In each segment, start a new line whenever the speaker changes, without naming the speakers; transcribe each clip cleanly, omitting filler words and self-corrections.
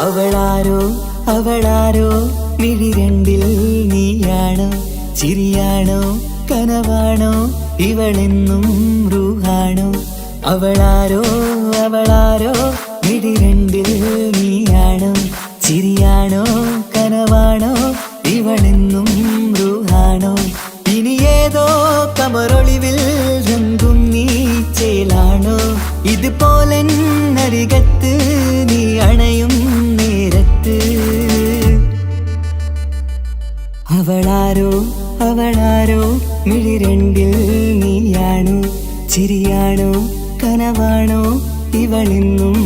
അവളാരോ അവളാരോ മിഴിരണ്ടിൽ നീയാണോ ചിരിയാണോ കനവാണോ ഇവളെന്നും റൂഹാണോ അവളാരോ അവളാരോ മിഴിരണ്ടിൽ നീയാണോ ചിരിയാണോ കനവാണോ ഇവളെന്നും റൂഹാണോ ഇനി ഏതോ കമറൊളിവിൽ രംഗും നീ ചേലാണോ ഇതുപോലെ നരികത്ത് നീ അണയും നേരത്ത് അവളാരോ അവളാരോ മിഴിരണ്ടിൽ നീയാണോ ചിരിയാണോ കനവാണോ ഇവളെന്നും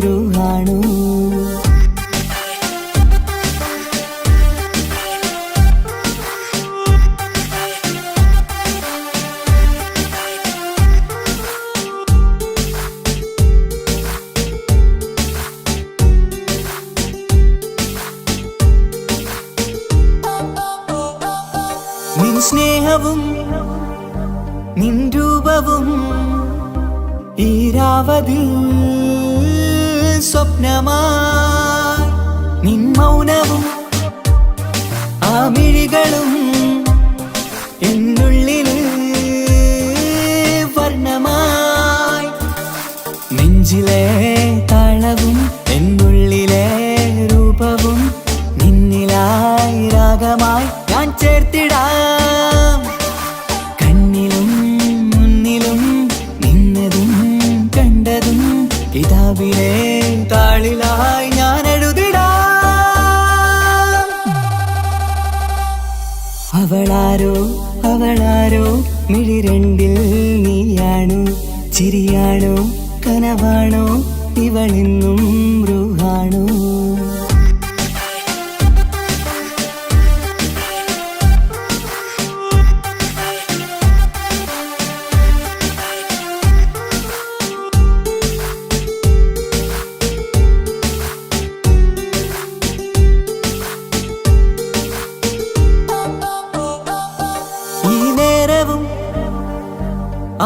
റൂഹാണോ നിൻ സ്നേഹവും നിൻ രൂപവും ഈരാവതിൽ സ്വപ്നമായി നിൻ മൗനവും ആ മിഴികളും എന്നുള്ളിൽ വർണ്ണമായി നെഞ്ചിലെ താളവും എന്നുള്ളിലെ രൂപവും നിന്നിലായി രാഗമായി ഞാൻ ചേർത്തിടാം കണ്ണിലും മുന്നിലും നിന്നതും കണ്ടതും കിതാബിലെ താളിലായി ഞാൻ എഴുതിടാം അവളാരോ അവളാരോ മിഴിരണ്ടിൽ നീയാണോ ചിരിയാണോ കനവാണോ ഇവളെന്നും റൂഹാണോ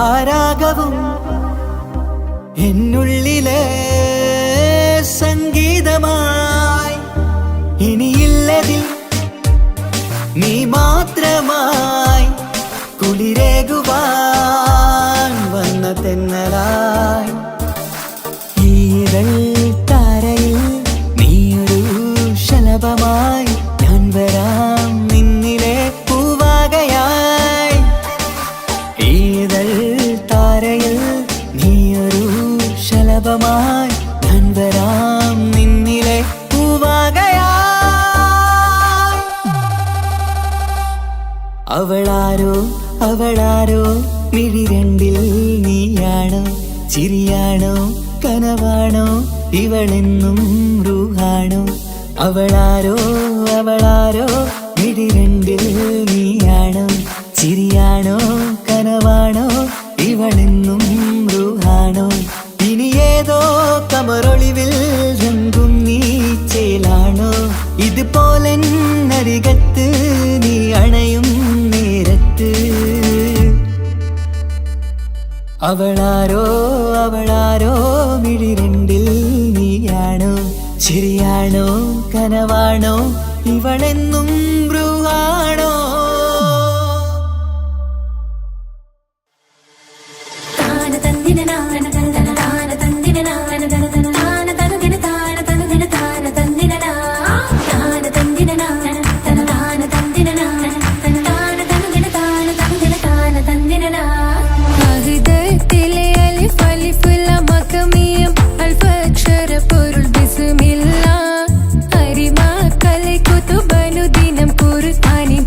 ആരാഗവും എന്നുള്ളിലെ സംഗീതമായി ഇനിയില്ലതിൽ നീ മാത്രമായി കുളിരേകുവാൻ വന്ന തെന്നലായി ഈതൾ താരയിൽ നീയൊരു ശലഭമായി ഞാൻ വരാം നിന്നിലെ പൂവാകയായി ഈതൾ താരയിൽ നീയൊരു ശലഭമായി ഞാൻ വരാം നിന്നിലെ പൂവാകയായി അവളാരോ അവളാരോ മിഴിരണ്ടിൽ നീയാണോ ചിരിയാണോ കനവാണോ ഇവളെന്നും റൂഹാണോ അവളാരോ അവളാരോ മിഴിരണ്ടിൽ നീയാണോ ചിരിയാണോ കനവാണോ ഇവളെന്നും റൂഹാണോ ഇനി ഏതോ കമറൊളിവിൽ രംഗും നീ ചേലാണോ ഇതുപോലെ നരികത്ത് നീ അണയും നേരത്ത് അവളാരോ അവളാരോ മിഴിരണ്ടിൽ നീയാണോ ചിരിയാണോ കനവാണോ ഇവളെന്നും റൂഹാണോ
പൊരുൾ ബിസ്മില്ലാ അരിമാ കലൈ കുതുബനുദിനം ഖുർആനി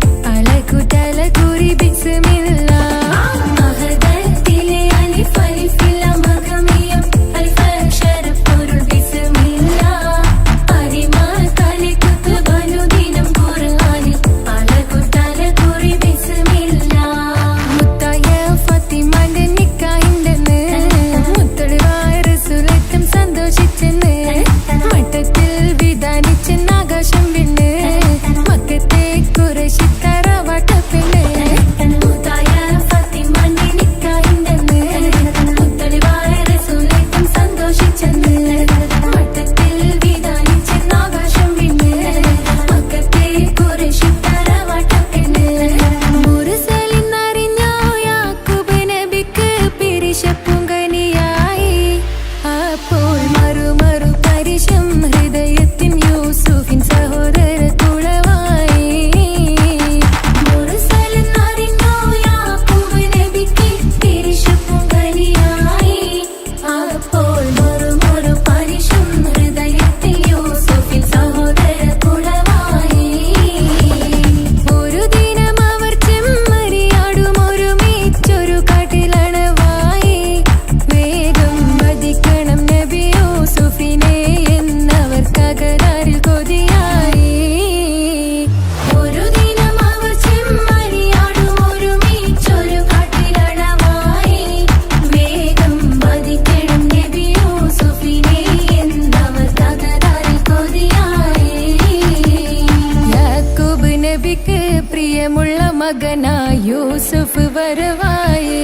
യൂസുഫ് വരവായി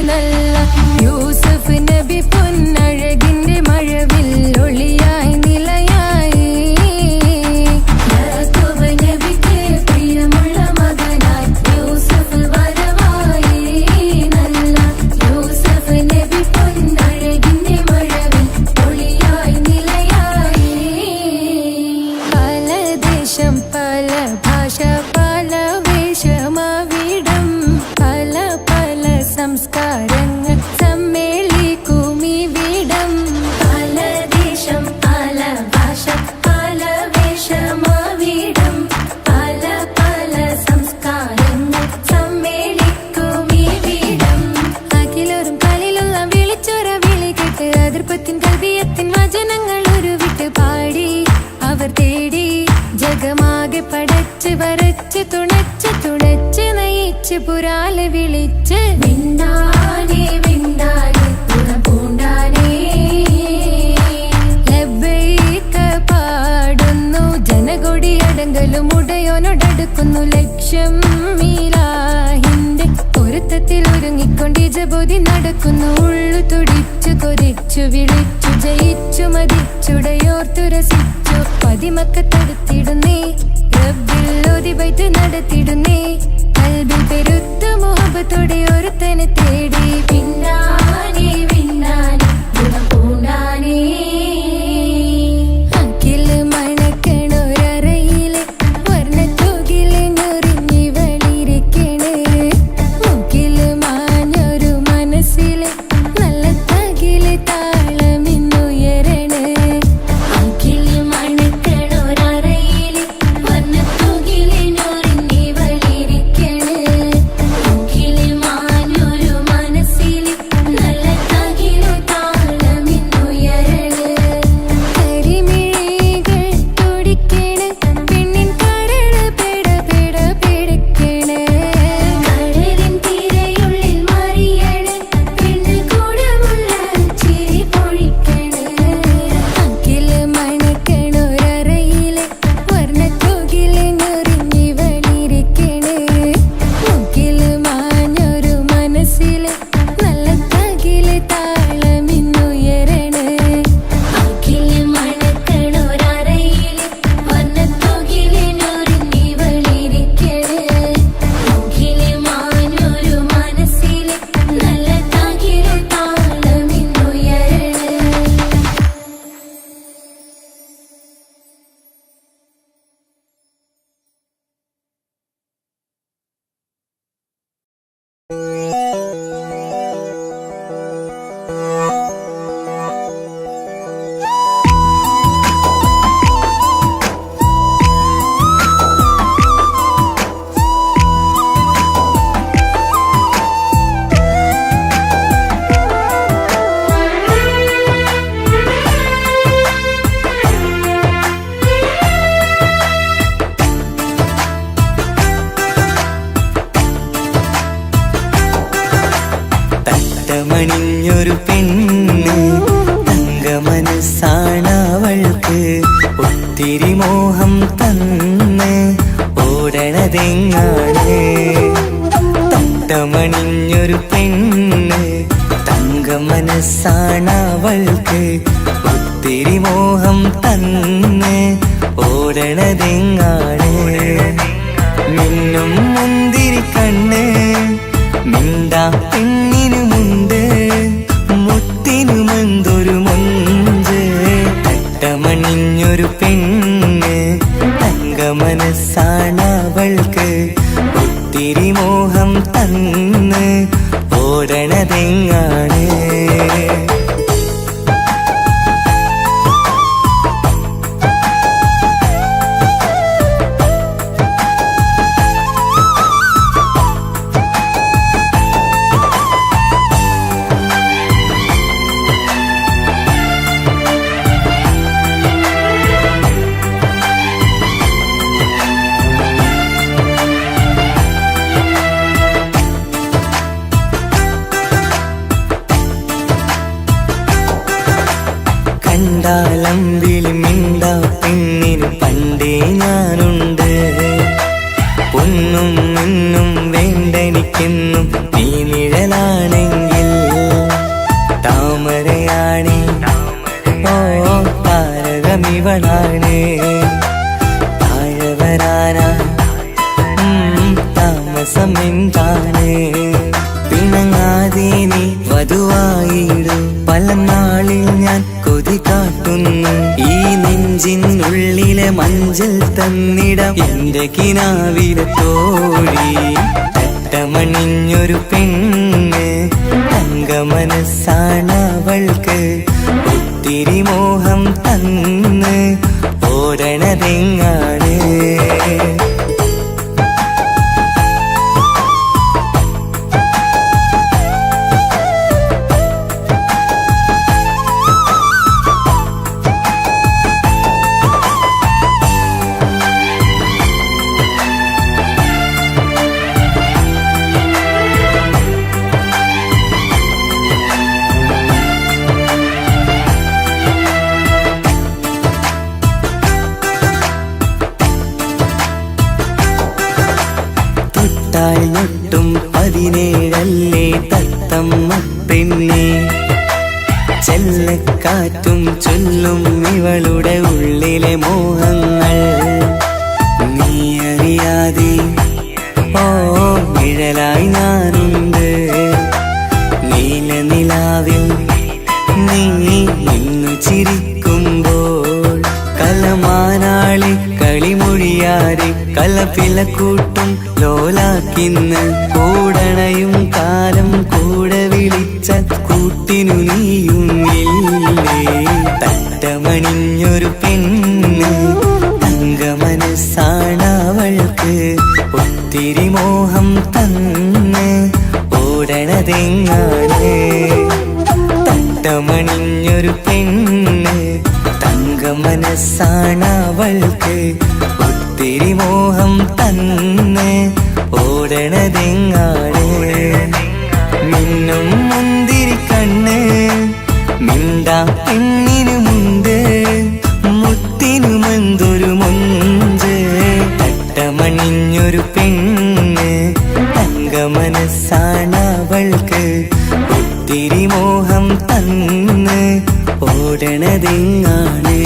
നല്ല യൂസുഫ് നബി പൊന്നഴകിന്റെ മഴവിൽ ഒളിയായി നിലയായി യാക്കൂബ് നബിക്ക് പ്രിയമുള്ള മകനായി യൂസുഫ് വരവായി നല്ല യൂസുഫ് നബി പൊന്നഴകിന്റെ മഴവിൽ ഒളിയായി നിലയായി പല ദേശം പല ഭാഷ പല വേഷമാവിടം പല പല സംസ്കാരങ്ങൾ സമ്മേളിക്കും ഇവിടം പല ദേശം പല ഭാഷ പല വേഷമാവിടം പല പല സംസ്കാരങ്ങൾ സമ്മേളിക്കും ഇവിടം അഖിലോരും കളിലുള്ള വിളിച്ചൊര വിളി കേട്ട് അതിർപ്പത്തിൻ കൽവിയത്തിൻ വചനങ്ങൾ ഉരുവിട്ട് പാടി അവർ തേടി ജഗമാകെ പടച്ച് വരച്ച് തുണച്ച് തുണച്ച് നയിച്ച് പുരാലെ വിളിച്ച് വിണ്ണാനേ വിണ്ണാനേ പൂണ്ടാനേ ലബ്ബൈക പാടുന്നു ജനകൊടി അടങ്കലും ഉടയോനോടടുക്കുന്നു ലക്ഷ്യം മീലാഹിന്റെ പൊരുത്തത്തിൽ ഒരുങ്ങിക്കൊണ്ട് ജബോധി നടക്കുന്നു ഉള്ളു തുടിച്ചു കൊതിച്ചു വിളിച്ചു ജയിച്ചു മതിച്ചുടയോർത്തു രസിച്ചു പതിമക്കത്തടുത്തിടുന്നേ റബ്ബിൽ ഓതി ബൈത്ത് നടത്തിടുന്നേ കൽബിൽ പെരുത്ത മുഹബത്തോടെ ഒരുത്തനെ തേടി പിന്നാനേ പിന്നാനേ പൂണ്ടാനേ അഖില് മണക്കണൊരറയില് വർണ്ണത്തൂകില് ഞൊറിഞ്ഞി വളിരിക്കണ് മുക്കില് മാഞ്ഞൊരു മനസ്സില് നല്ല തകില് താളമിന്നുയരണ അഖില് മണക്കണൊരറയില് വർണ്ണത്തൂകില് ഞൊറിഞ്ഞി വളിരിക്കണ് മുക്കില് മാഞ്ഞൊരു മനസ്സില് നല്ല തകില് താളമിന്നുയരണ കരിമിഴികൾ തുടിക്കണ് പെണ്ണിൻ കരള് പെട പെട പിടക്കണ് കടലിൻ തിരയുള്ളിൽ മറിയണ് പെണ്ണ് കൂടമുള്ള ചിരി പൊഴിക്കണ് അഖില് മണക്കണൊരറയില് വർണ്ണത്തൂകില് ഞൊറിഞ്ഞി വളിരിക്കണ് മുക്കില് മാഞ്ഞൊരു മനസ്സില് നല്ല തകില് താളമിന്നുയരണ അഖില് മണക്കണൊരറയില് വർണ്ണത്തൂകില് ഞൊറിഞ്ഞി വളിരിക്കണ് മുക്കില് മാഞ്ഞൊരു മനസ്സില് നല്ല തകില് താളമിന്നുയരണ
തട്ടമണിഞ്ഞൊരു പെണ്ണ് തങ്കമനസ്സാണവൾക്ക് ഒത്തിരി മോഹം തന്ന് ഓടണതെങ്ങാണ് തട്ടമണിഞ്ഞൊരു പെണ്ണ് തങ്കമനസ്സാണവൾക്ക് ഒത്തിരി മോഹം തന്ന് ഓടണതെങ്ങാണ് മിന്നും മുന്തിരി കണ്ണ് മിണ്ടാ പെണ്ണിനുമുണ്ട് മുത്തിനുമെന്തൊരു മൊഞ്ച് തട്ടമണിഞ്ഞൊരു പെണ്ണ് തങ്കമനസ്സാണവൾക്ക് ഒത്തിരി മോഹം തന്ന് ഓടണതെങ്ങാണ് കണ്ടാലമ്പിളി മിണ്ടാ പെണ്ണിന് പണ്ടേ ഞാനുണ്ട് പൊന്നും മിന്നും വേണ്ടെനിക്ക് എനിക്കെന്നും നീ നിഴലാണെങ്കിൽ താമരയാണി ഓ താരകമിവളാണ് താഴെ വരാനാ താമസം എന്താണ് പിണങ്ങാതെ നീ വധുവായിടും പല നാളിൽ ഞാൻ കൊതി കാട്ടുന്നു ഈ നെഞ്ചിനുള്ളിലെ മഞ്ചൽ തന്നിടം എന്റെ കിനാവിലെ തോഴി തട്ടമണിഞ്ഞൊരു പെണ്ണ് തങ്ക മനസ്സാണ് അവൾക്ക് ഒത്തിരി മോഹം തന്ന് ഓടണതെങ്ങാണ് ൊട്ടും 17 തത്തമ്മ പെണ്ണെ ചെല്ലക്കാറ്റും ചൊല്ലും ഇവളുടെ ഉള്ളിലെ മോഹങ്ങൾ നീ അറിയാതെ ഓ നിഴലായി ഞാനുണ്ട് നീല നിലാവിൽ നീ ഇന്നു ചിരിക്കുമ്പോൾ കലമാനാളി കളിമൊഴിയാതെ കലപിലക്കൂട്ടും ലോലാക്കിന്ന് കൂടണയും കാലം കൂടെ വിളിച്ച കൂട്ടിനു നീയുമില്ലേ തട്ടമണിഞ്ഞൊരു പെണ്ണ് തങ്ക മനസ്സാണ് അവൾക്ക് ഒത്തിരി മോഹം തന്ന് ഓടണതെങ്ങാണ് തട്ടമണിഞ്ഞൊരു പെണ്ണ് തങ്ക മനസ്സാണ് അവൾക്ക് ഒത്തിരി മോഹം തന്ന് ഓടണതെങ്ങാണ് മിന്നും മുന്തിരി കണ്ണ് മിണ്ടാ പെണ്ണിനുമുണ്ട് മുത്തിനുമെന്തൊരു മുഞ്ച് തട്ടമണിഞ്ഞൊരു പെണ്ണ് തങ്ക മനസ്സാണ് അവൾക്ക് ഒത്തിരി മോഹം തന്ന് ഓടണതെങ്ങാണ്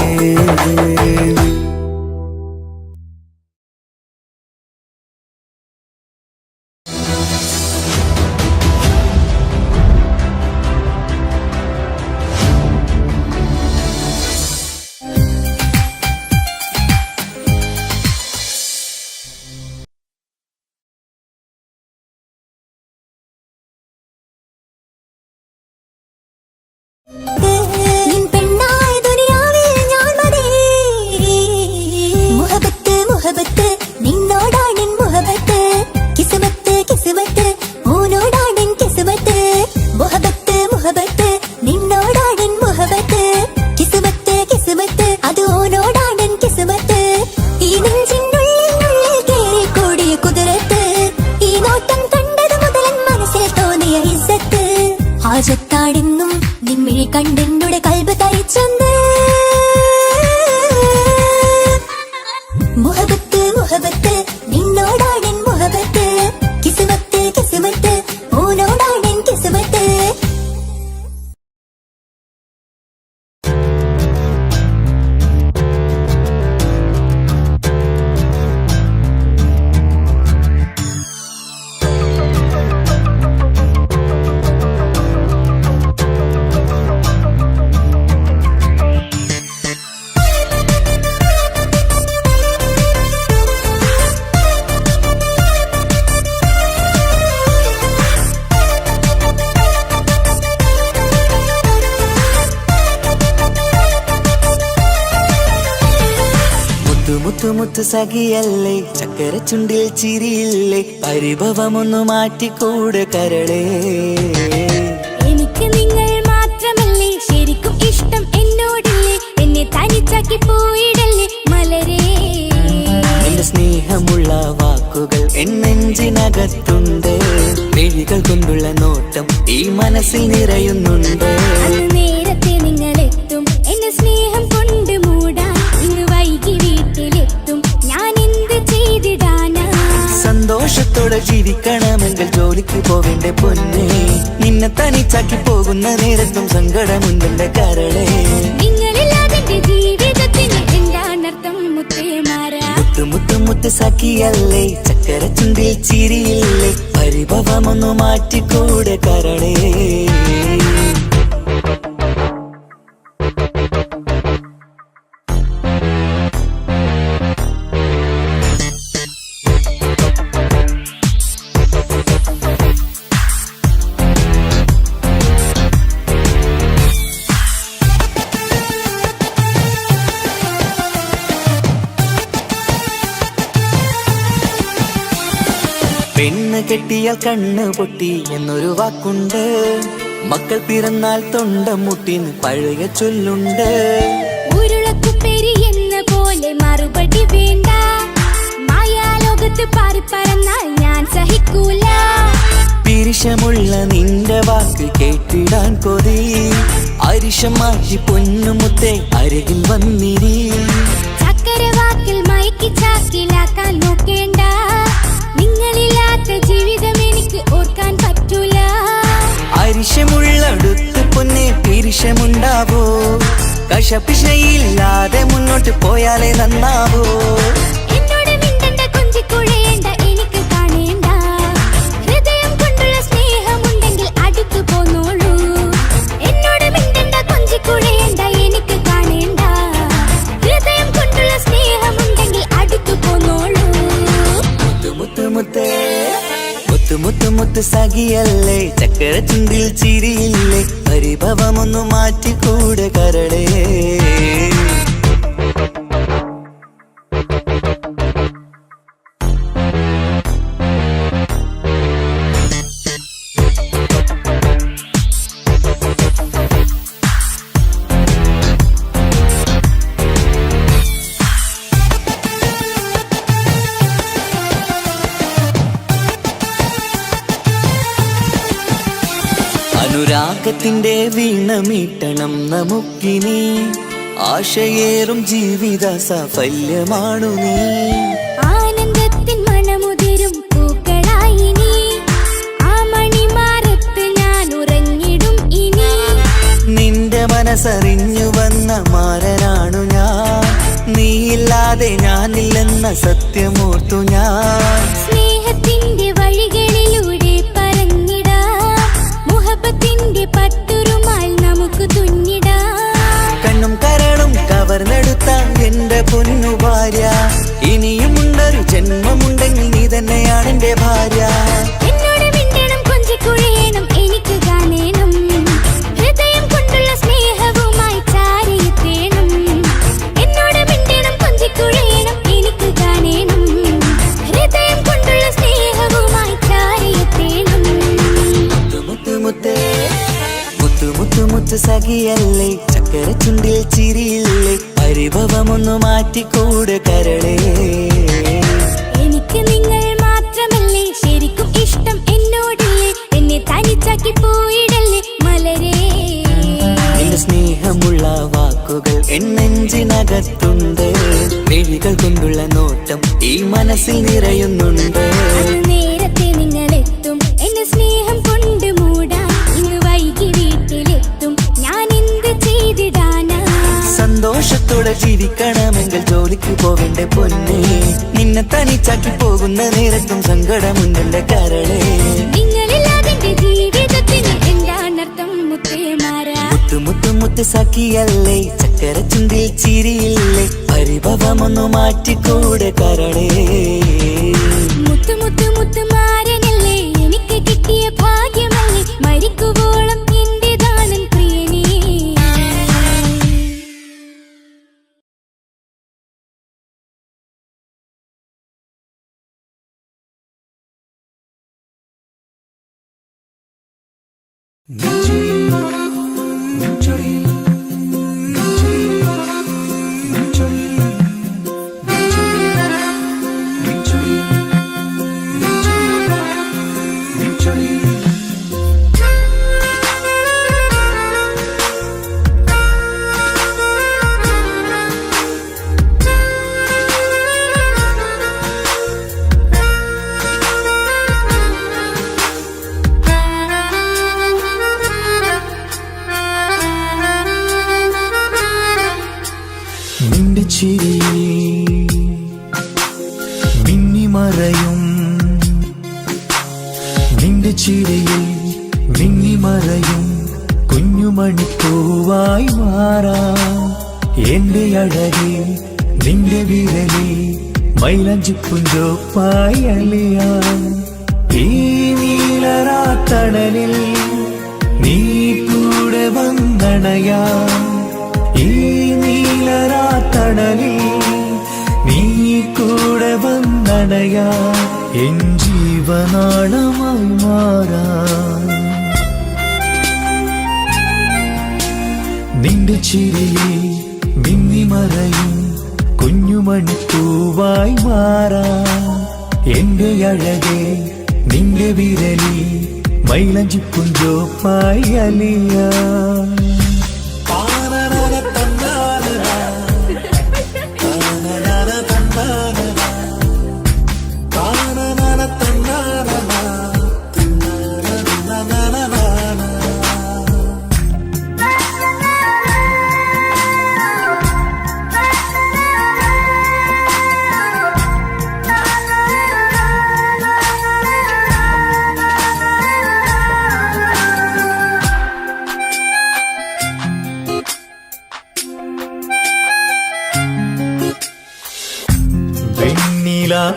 ആജത്താടെന്നും നിമ്മിഴി കണ്ടെന്നുടെ കൽബ് തയ്ച്ചെന്ന് മുഹബത്ത് മുഹബത്ത് നിന്നോടാണെൻ മുഹബത്ത് കിസ്മത്ത് കിസ്മത്ത് ഓനോടാണെൻ കിസ്മത്ത്
മുത്തുമുത്തു സഖിയല്ലേ ചക്കര ചുണ്ടിൽ ചിരിയില്ലേ പരിഭവമൊന്നു മാറ്റിക്കൂടെ കരളേ
എനിക്ക് നിങ്ങൾ മാത്രമല്ലേ ശരിക്കും ഇഷ്ടം എന്നോടില്ലേ എന്നെ തനിച്ചാക്കി പോയിടല്ലേ മലരേ
എന്റെ സ്നേഹമുള്ള വാക്കുകൾ എന്നെഞ്ചിനകത്തുണ്ട് വിഴികൾ കൊണ്ടുള്ള നോട്ടം ഈ മനസ്സിൽ നിറയുന്നുണ്ട്
നേരത്തെ നിങ്ങളെത്തും എന്നെ സ്നേഹം കൊണ്ട് മൂടാൻ ഇന്ന് വൈകി വീട്ടിലെത്തും ഞാൻ എന്ത് ചെയ്തിടാനാ
സന്തോഷത്തോടെ ജീവിക്കണമെങ്കിൽ ജോലി പോവേണ്ട പൊന്നെ, നിന്നെ തനിച്ചാക്കി പോകുന്ന നേരത്തും സങ്കടമുണ്ടെന്റെ കരളെ.
നിങ്ങളില്ലാതെ ജീവിതത്തിന് എന്താണർത്ഥം മുത്തേമാരാ?
മുത്ത് മുത്ത് മുത്ത് സഖിയല്ലേ, ചക്കര ചുണ്ടിൽ ചിരിയില്ലേ, പരിഭവമൊന്നു മാറ്റിക്കൂടെ കരളേ. പെണ്ണ് കെട്ടിയാൽ കണ്ണ് പൊട്ടി എന്നൊരു വാക്കുണ്ട്, മക്കൾ പിറന്നാൽ തൊണ്ട മുട്ടിന് പഴയ ചൊല്ലുണ്ട്.
ഉരുളക്കുപ്പേരി എന്ന പോലെ മറുപടി വേണ്ട, മായാലോകത്ത് പാറി പറന്നാൽ ഞാൻ സഹിക്കൂല.
പിരിശമുള്ള നിന്റെ വാക്ക് കേട്ടിടാൻ കൊതി, അരിശം മാറ്റി പൊന്നുമുത്തേ അരികിൽ വന്നിരി.
ചക്കര വാക്കിൽ മയക്കി ചാക്കിലാക്കാൻ നോക്കേണ്ട, നിങ്ങളില്ലാത്ത ജീവിതം എനിക്ക് ഓർക്കാൻ പറ്റൂല.
അരിശമുള്ളടുത്ത് പൊന്നെ പിരിശമുണ്ടാവോ, കശപിശയില്ലാതെ മുന്നോട്ട് പോയാലേ നന്നാവോ.
എന്നോട് മിണ്ടണ്ട കൊഞ്ചിക്കുഴയേണ്ട, എനിക്ക് കാണേണ്ട, ഹൃദയം കൊണ്ടുള്ള സ്നേഹമുണ്ടെങ്കിൽ അടുത്തു പോന്നോളൂ. എന്നോട് മിണ്ടണ്ട കൊഞ്ചിക്കുഴയേണ്ട, എനിക്ക് കാണേണ്ട, ഹൃദയം കൊണ്ടുള്ള സ്നേഹമുണ്ടെങ്കിൽ അടുത്തു പോന്നോളൂ.
മുത്ത് മുത്ത് മുത്ത് മുത്ത് മുത്ത് സഖിയല്ലേ, ചക്കര ചുണ്ടിൽ ചിരിയില്ലേ, പരിഭവമൊന്നു മാറ്റിക്കൂടെ കരളേ. അനുരാഗത്തിന്റെ വീണ മീട്ടണം നമുക്കിനി, ആശയേറും ജീവിത സാഫല്യമാണു നീ.
ആനന്ദത്തിൻ മണമുതിരും പൂക്കളായി നീ, ആ മണിമാറത്ത് ഞാൻ ഉറങ്ങിടും ഇനി.
നിന്റെ മനസ്സറിഞ്ഞു വന്ന മാരനാണു ഞാൻ, നീയില്ലാതെ ഞാനില്ലെന്ന സത്യമോർത്തു ഞാൻ.
സ്നേഹത്തിന്റെ വഴികളിലൂടെ പറന്നിടാം, മുഹബത്തിന്റെ പട്ടുറുമാൽ നമുക്ക് തുന്നിടാം.
കണ്ണും കരളും കവർന്നെടുത്ത എന്റെ പൊന്നു ഭാര്യ, ഇനിയുമുണ്ടൊരു ജന്മമുണ്ടെങ്കിൽ നീ തന്നെയാണ് എന്റെ ഭാര്യ.
എന്നോട് മിണ്ടണം കൊഞ്ചിക്കുഴയണം, എനിക്ക് കാണേണം, ഹൃദയം കൊണ്ടുള്ള സ്നേഹവുമായി ചാരിയെത്തേണം. എന്നോട് മിണ്ടണം കൊഞ്ചിക്കുഴയണം, എനിക്ക് കാണേണം, ഹൃദയം കൊണ്ടുള്ള സ്നേഹവുമായി ചാരിയെത്തേണം.
മുത്ത് മുത്ത് മുത്ത് മുത്ത് മുത്ത് സഖിയല്ലേ, ചക്കര ചുണ്ടിൽ ചിരിയില്ലേ, പരിഭവമൊന്നു മാറ്റിക്കൂടെ കരളേ.
എനിക്ക് നിങ്ങൾ മാത്രമല്ലേ ശരിക്കും ഇഷ്ടം എന്നോടില്ലേ, എന്നെ തനിച്ചാക്കി പോയിടല്ലേ മലരേ.
എന്റെ സ്നേഹമുള്ള വാക്കുകൾ എന്നെഞ്ചിനകത്തുണ്ട്, മിഴികൾ കൊണ്ടുള്ള നോട്ടം ഈ മനസ്സിൽ നിറയുന്നുണ്ട്.
അന്ന് നേരത്തെ നിങ്ങളെത്തും എന്നെ സ്നേഹം കൊണ്ട് മൂടാൻ, ഇന്ന് വൈകി വീട്ടിലെത്തും ഞാൻ എന്ത് ചെയ്തിടാനാ.
സന്തോഷത്തോടെ ജീവിക്കണമെങ്കിൽ ജോലിക്ക് പോവേണ്ട പൊന്നെ, നിന്നെ തനിച്ചാക്കി പോകുന്ന നേരത്തും സങ്കടമുണ്ടെന്റെ കരളേ.
നിങ്ങളില്ലാതെ ജീവിതത്തിന് എന്താണർത്ഥം മുത്തേമാരാ?
മുത്ത് മുത്ത് മുത്ത് സഖിയല്ലേ, ചക്കര ചുണ്ടിൽ ചിരിയില്ലേ, പരിഭവമൊന്നു മാറ്റിക്കൂടെ കരളേ.
മുത്ത് മുത്ത് മുത്ത് മാരനല്ലേ, എനിക്ക് കിട്ടിയ ഭാഗ്യമല്ലേ, മരിക്കുവോളം എന്റേതാണൻ പ്രിയനേ.
ചിരിയിൽ മിന്നിമറയും നിന്റെ ചിരിയിൽ മിന്നിമറയും കുഞ്ഞുമണിപ്പൂവായി മാറാം എന്റെ അഴകി നിന്റെ വിരലിൽ മൈലഞ്ചിപ്പുഞ്ചോപ്പായി അലിയാം ഈ നീലരാത്തണലിൽ നീ കൂടെ വന്നണയാം ഈ നീലരാത്തണലിൽ നീ കൂടെ വന്നണയാം എൻ ജീവനാളമായി മാറാം നിന്റെ ചിരിയിൽ മിന്നിമറയും കുഞ്ഞുമണിപ്പൂവായി മാറാം എന്റെ അഴകെ നിന്റെ വിരലിൽ മൈലഞ്ചിപ്പുഞ്ചോപ്പായി അലിയാം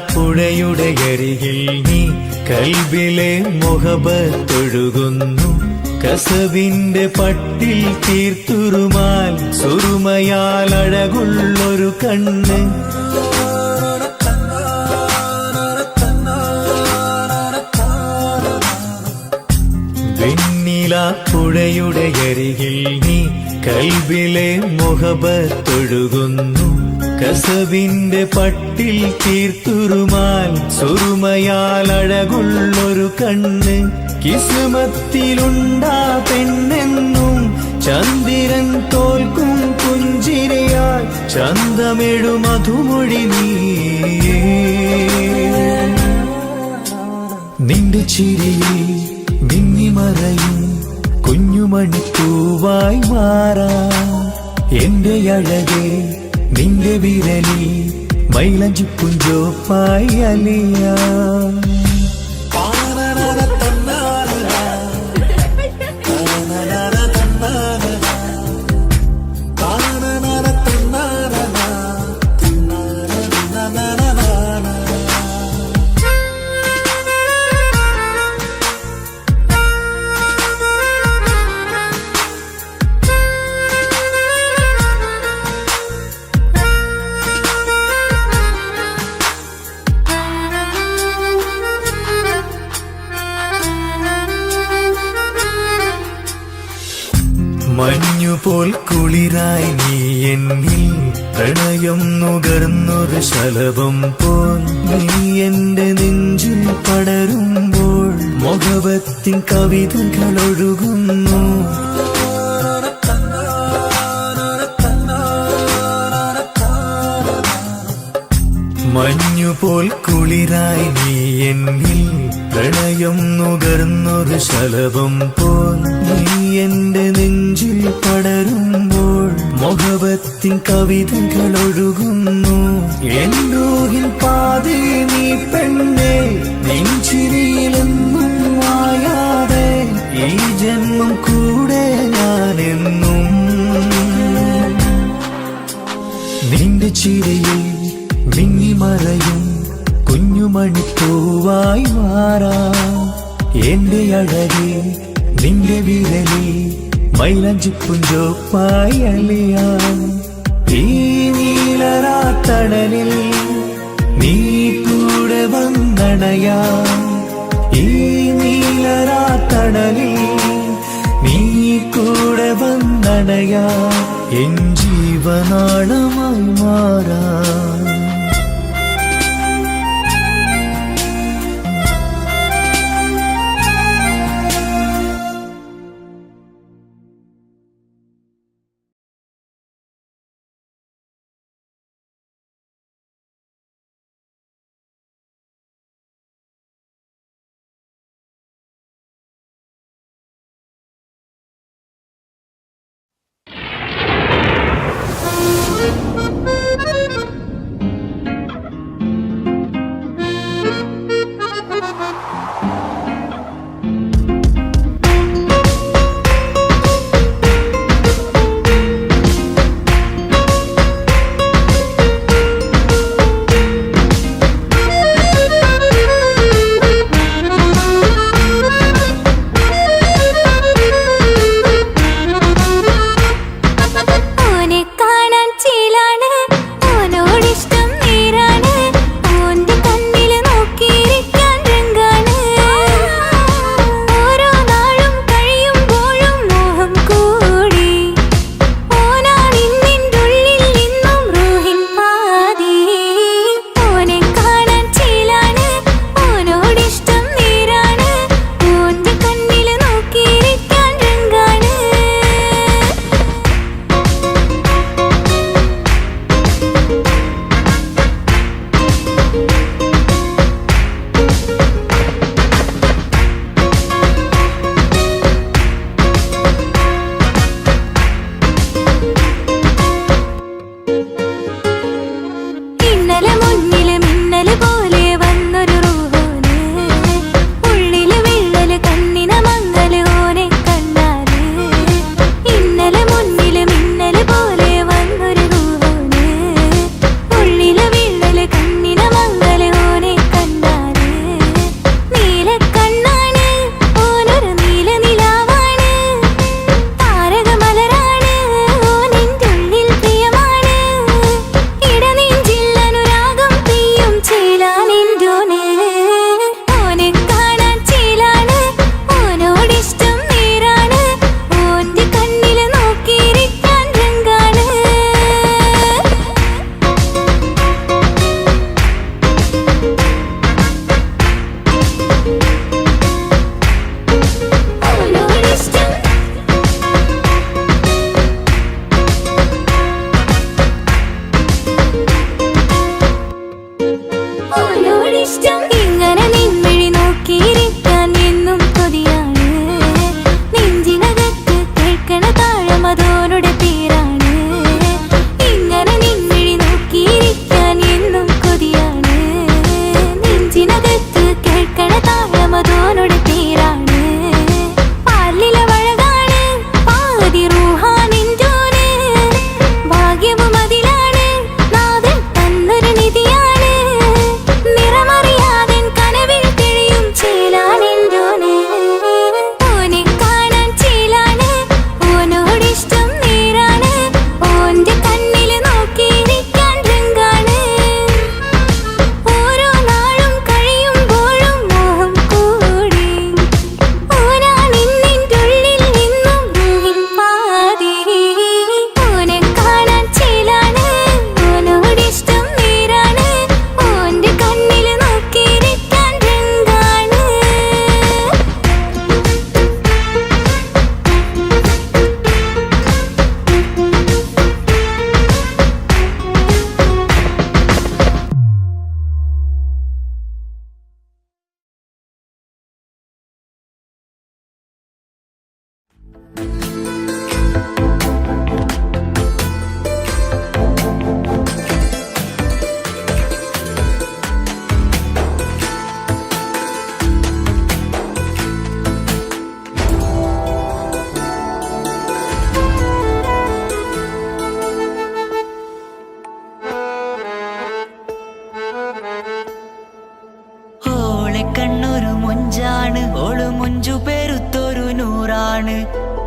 പുഴയുടെ അരികിൽ നീ കൽബിലെ മുഹബത്തൊഴുകുന്നു കസവിന്റെ പട്ടിൽ തീർത്തുറുമാൽ സുറുമയാൽ അഴകുള്ളൊരു കണ്ണ് വെണ്ണില പുഴയുടെ അരികിൽ നീ കൽബിലെ മുഹബത്തൊഴുകുന്നു കസവിന്റെ പട്ടിൽ തീർത്തുറുമാൽ സുറുമയാൽ അഴകുള്ളൊരു കണ്ണ് കിസ്മത്തിലുണ്ടാ പെണ്ണെന്നും ചന്ദ്രൻ തോൽക്കും പുഞ്ചിരിയാൽ ചന്തമെഴു മധുമൊഴി നീ നിന്റെ ചിരിയിൽ മിന്നിമറയും കുഞ്ഞുമണിപ്പൂവായി മാറാം എന്റെ അഴകെ നിന്റെ വിരലിൽ മൈലഞ്ചിപ്പുഞ്ചോപ്പായി അലിയാം മഞ്ഞുപോൽ കുളിരായി നീ എന്നിൽ പ്രണയം നുകർന്നൊരു ശലഭം പോൽ നീ എന്റെ നെഞ്ചിൽ പടരുമ്പോൾ മുഖവത്തിൻ കവിതകൾ ഒഴുകുന്നു മഞ്ഞുപോൽ കുളിരായി നീ എന്നിൽ പ്രണയം നുകർന്നൊരു ശലഭം പോൽ നീ എന്റെ നെഞ്ചിൽ പടരുമ്പോൾ മുഖവത്തിൻ കവിതകൾ ഒഴുകുന്നു എന്നൂഹിൻ പാതേ നീ പെണ്ണെ നെഞ്ചിരിയിലെന്നും മായാതെ ഈ ജന്മം കൂടെ ഞാനെന്നും നിന്റെ ചിരിയിൽ മിന്നിമറയും കുഞ്ഞുമണിപ്പൂവായി മാറാം എന്റെ അഴകെ നിന്റെ വിരലിൽ മൈലഞ്ചിപ്പുഞ്ചോപ്പായി അലിയാം ഈ നീലരാത്തണലിൽ നീ കൂടെ വന്നണയാം ഈ നീലരാത്തണലിൽ നീ കൂടെ വന്നണയാം എൻ ജീവനാളമായി മാറാം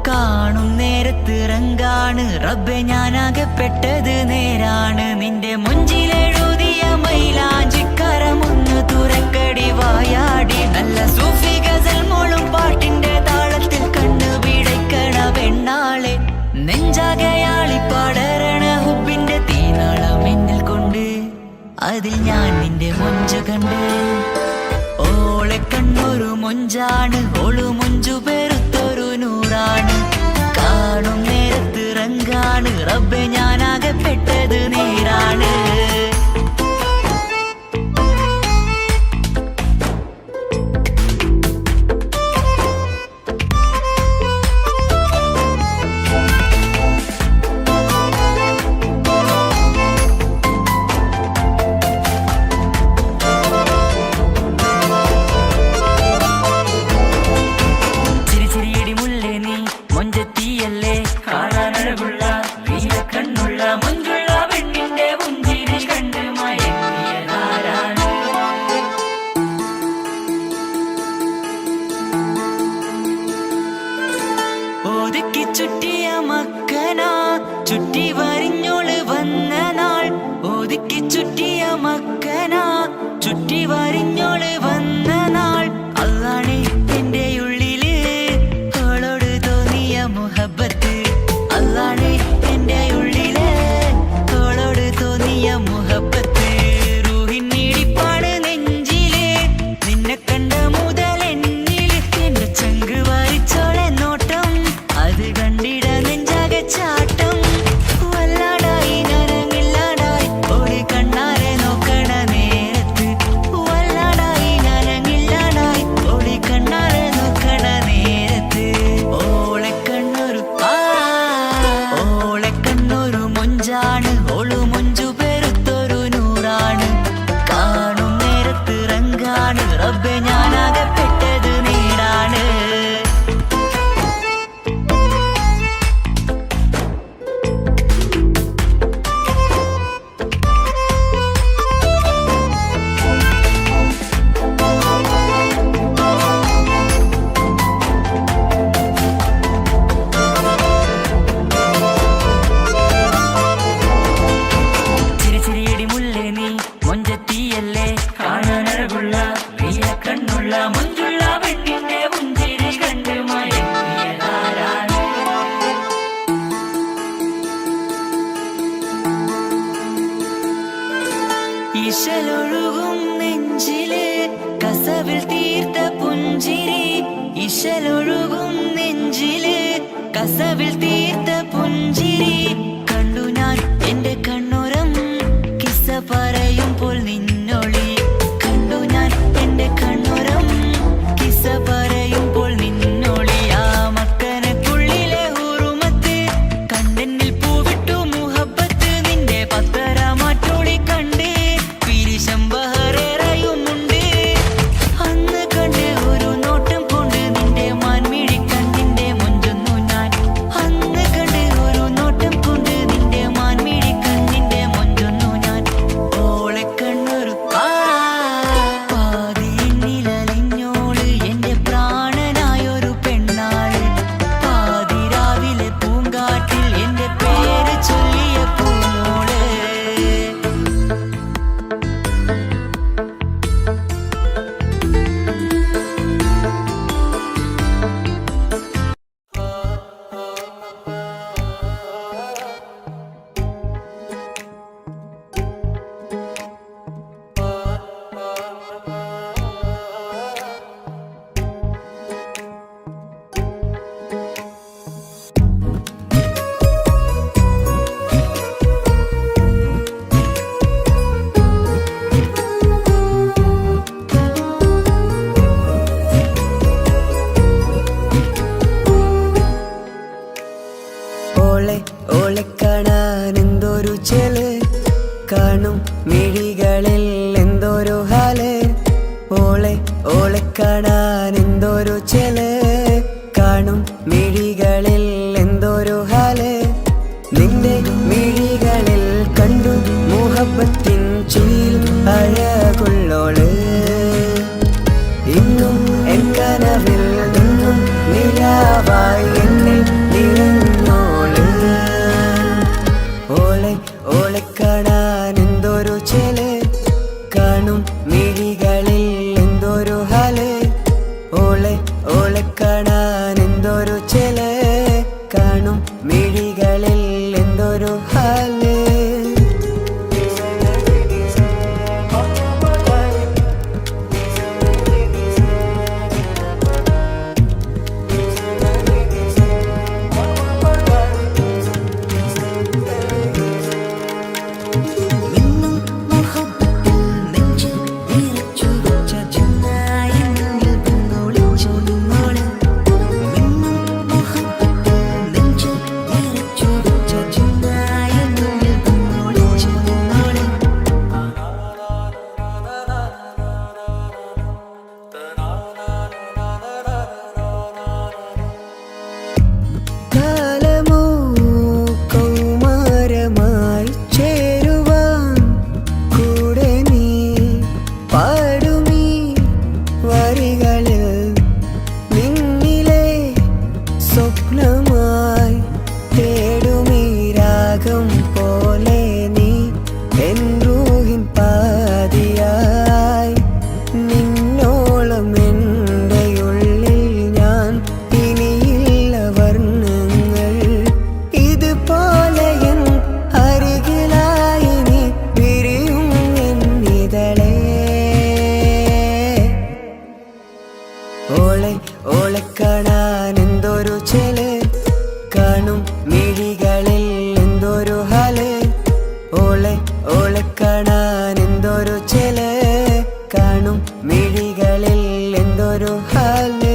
കാണും നേരത്തിറങ്കാണ് റബ്ബെ ഞാനാകപ്പെട്ടത് നേരാണ്. നിന്റെ മുഞ്ചിലെഴുതിയ മൈലാഞ്ചിക്കരമൊന്ന് തുറക്കടി വായാടി. നല്ല സൂഫി ഗസൽ മോളും പാട്ടിന്റെ താളത്തിൽ കണ്ണു പിടയ്ക്കണ പെണ്ണാളെ. നെഞ്ചാകയാളി പടരണ ഹുബിന്റെ തീനാളം എന്നിൽ കൊണ്ട് അതിൽ ഞാൻ നിന്റെ മൊഞ്ചു കണ്ട്. ഓളെ കണ്ണൊരു മൊഞ്ചാണ്, ഓളു മൊഞ്ചു പെരുത്തൊരു നൂറാണ്. കാണും നേരത്തിറങ്കാണ് റബ്ബെ ഞാനാകപ്പെട്ടത് നേരാണ്. മൊഞ്ചെത്തിയല്ലേ കാണാനഴകുള്ള നീല കണ്ണുള്ള മൊഞ്ചുള്ള പെണ്ണിന്റെ മുഞ്ചി ഇശലൊഴുകും നെഞ്ചിലെ കസവിൽ തീർത്ത പുഞ്ചിരി ഇശലൊഴുകും നെഞ്ചിലെ കസവിൽ തീർത്ത പുഞ്ചിരി കണ്ടു ഞാൻ എന്റെ കണ്ണുരം കിസ്സ പറയുമ്പോൾ നിന്നൊളി കണ്ടു ഞാൻ എന്റെ കണ്ണുരം കിസ്സ പറയുമ്പോൾ നിന്നൊളി ആ മക്കനക്കുള്ളിലെ ഹുറുമത്ത് കണ്ണെന്നിൽ പൂവിട്ടു മുഹബത്ത് നിന്റെ പത്തര മാറ്റോളി കണ്ട് പിരിശം ബഹറേറയുമുണ്ട് അന്ന് കണ്ട് ഒരു നോട്ടം കൊണ്ട് നിന്റെ മാൻമിഴി കണ്ണിന്റെ മുഞ്ചൊന്നു ഞാൻ അന്ന് കണ്ട് ഒരു നോട്ടം കൊണ്ട് നിന്റെ മാൻമിഴി കണ്ണിന്റെ മുഞ്ചൊന്നു ഞാൻ ഓളെ കണ്ണൊരു പാതിയിലലിഞ്ഞോള് എന്റെ പ്രാണനായൊരു പെണ്ണാള് പാതിരാവിലെ പൂങ്കാട്ടിൽ എന്റെ പേര് ചൊല്ലിയ പൂമോള് ഓളെ ഓളെ കാണാൻ എന്തൊരു ചെല് കാണും മിഴികളിൽ എന്തൊരു ഹാല് ഓളെ ഓളെ കാണാൻ എന്തൊരു ചെല് കാണും മിഴികളിൽ എന്തൊരു ഹാല് നിന്റെ മിഴികളിൽ കണ്ടു മുഹബത്തിൻ ചീൽ അഴകുള്ളോള് ഇന്നും എൻ കനവിൽ നിന്നും നിലാവായി എന്നിൽ നിറഞ്ഞോള് ഓളെ ഓളെ കാണാൻ എന്തൊരു ചെല് കാണും മിഴികളിൽ എന്തൊരു ഹാല് ഓളെ ഓളെ കാണാൻ എന്തൊരു ചെല് കാണും മിഴികളിൽ എന്തൊരു ഹാല് കാലമോ കൗമാരമായി ചേരുവാൻ കൂടെ നീ പാടുമീ വരികളിൽ നിന്നിലെ സ്വപ്നമായി തേടുമീ രാഗം പോലെ നീ എൻ റൂഹിൻ പാതിയായി നിന്നോളം എൻ്റെ ഉള്ളിൽ ഞാൻ ഇനിയില്ല വർണ്ണങ്ങൾ ഇതുപോലെ എൻ അരികിലായി നീ പിരിയും എന്നിതളേ ഓളെ ഓളെ കാണാൻ എന്തൊരു ചെല് കാണും മിഴികളിൽ എന്തൊരു ഹാല് ഓളെ ഓളെ കാണാൻ എന്തൊരു ചെല് കാണും മിഴികളിൽ എന്തൊരു ഹാല്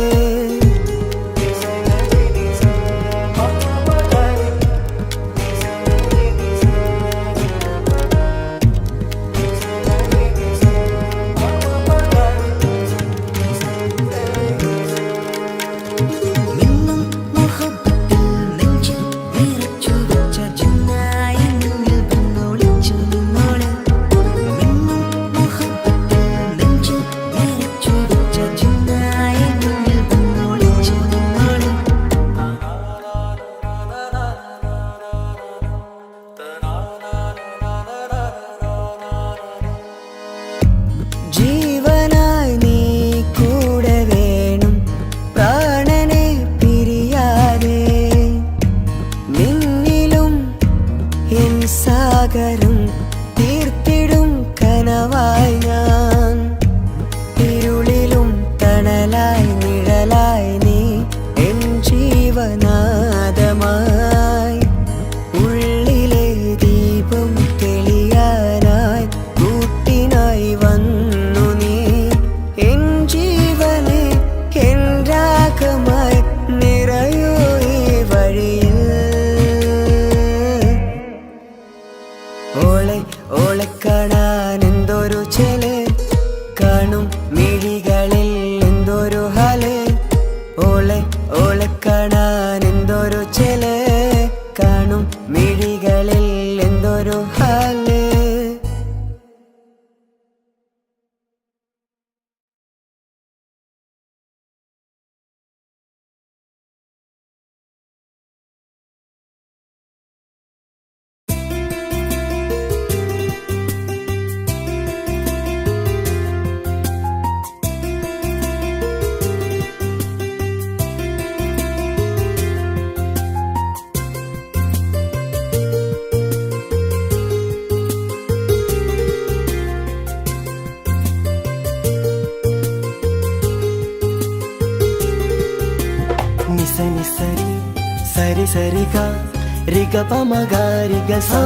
നിഴലായി ഞാൻ, ഇരുളിലും തണലായി നിഴലായി നീ എൻ ജീവനാദമായി. ഉള്ളിലെ ദീപം തെളിയാനായി കൂട്ടിനായി വന്നു നീ എൻ ജീവനെ എൻ രാഗമായി നിറയൂ ഈ വഴിയിൽ. ഓളെ ഓളെ കാണാൻ എന്തൊരു ചെല്, കാണും മിഴികളിൽ എന്തൊരു ഹാല്. ഓളെ ഓളെ കാണാൻ എന്തൊരു ചെല്, കാണും മിഴികളിൽ എന്തൊരു ഹാല്. నిస నిసరి సరి సరిగా రిగ పమగ రిగ సా.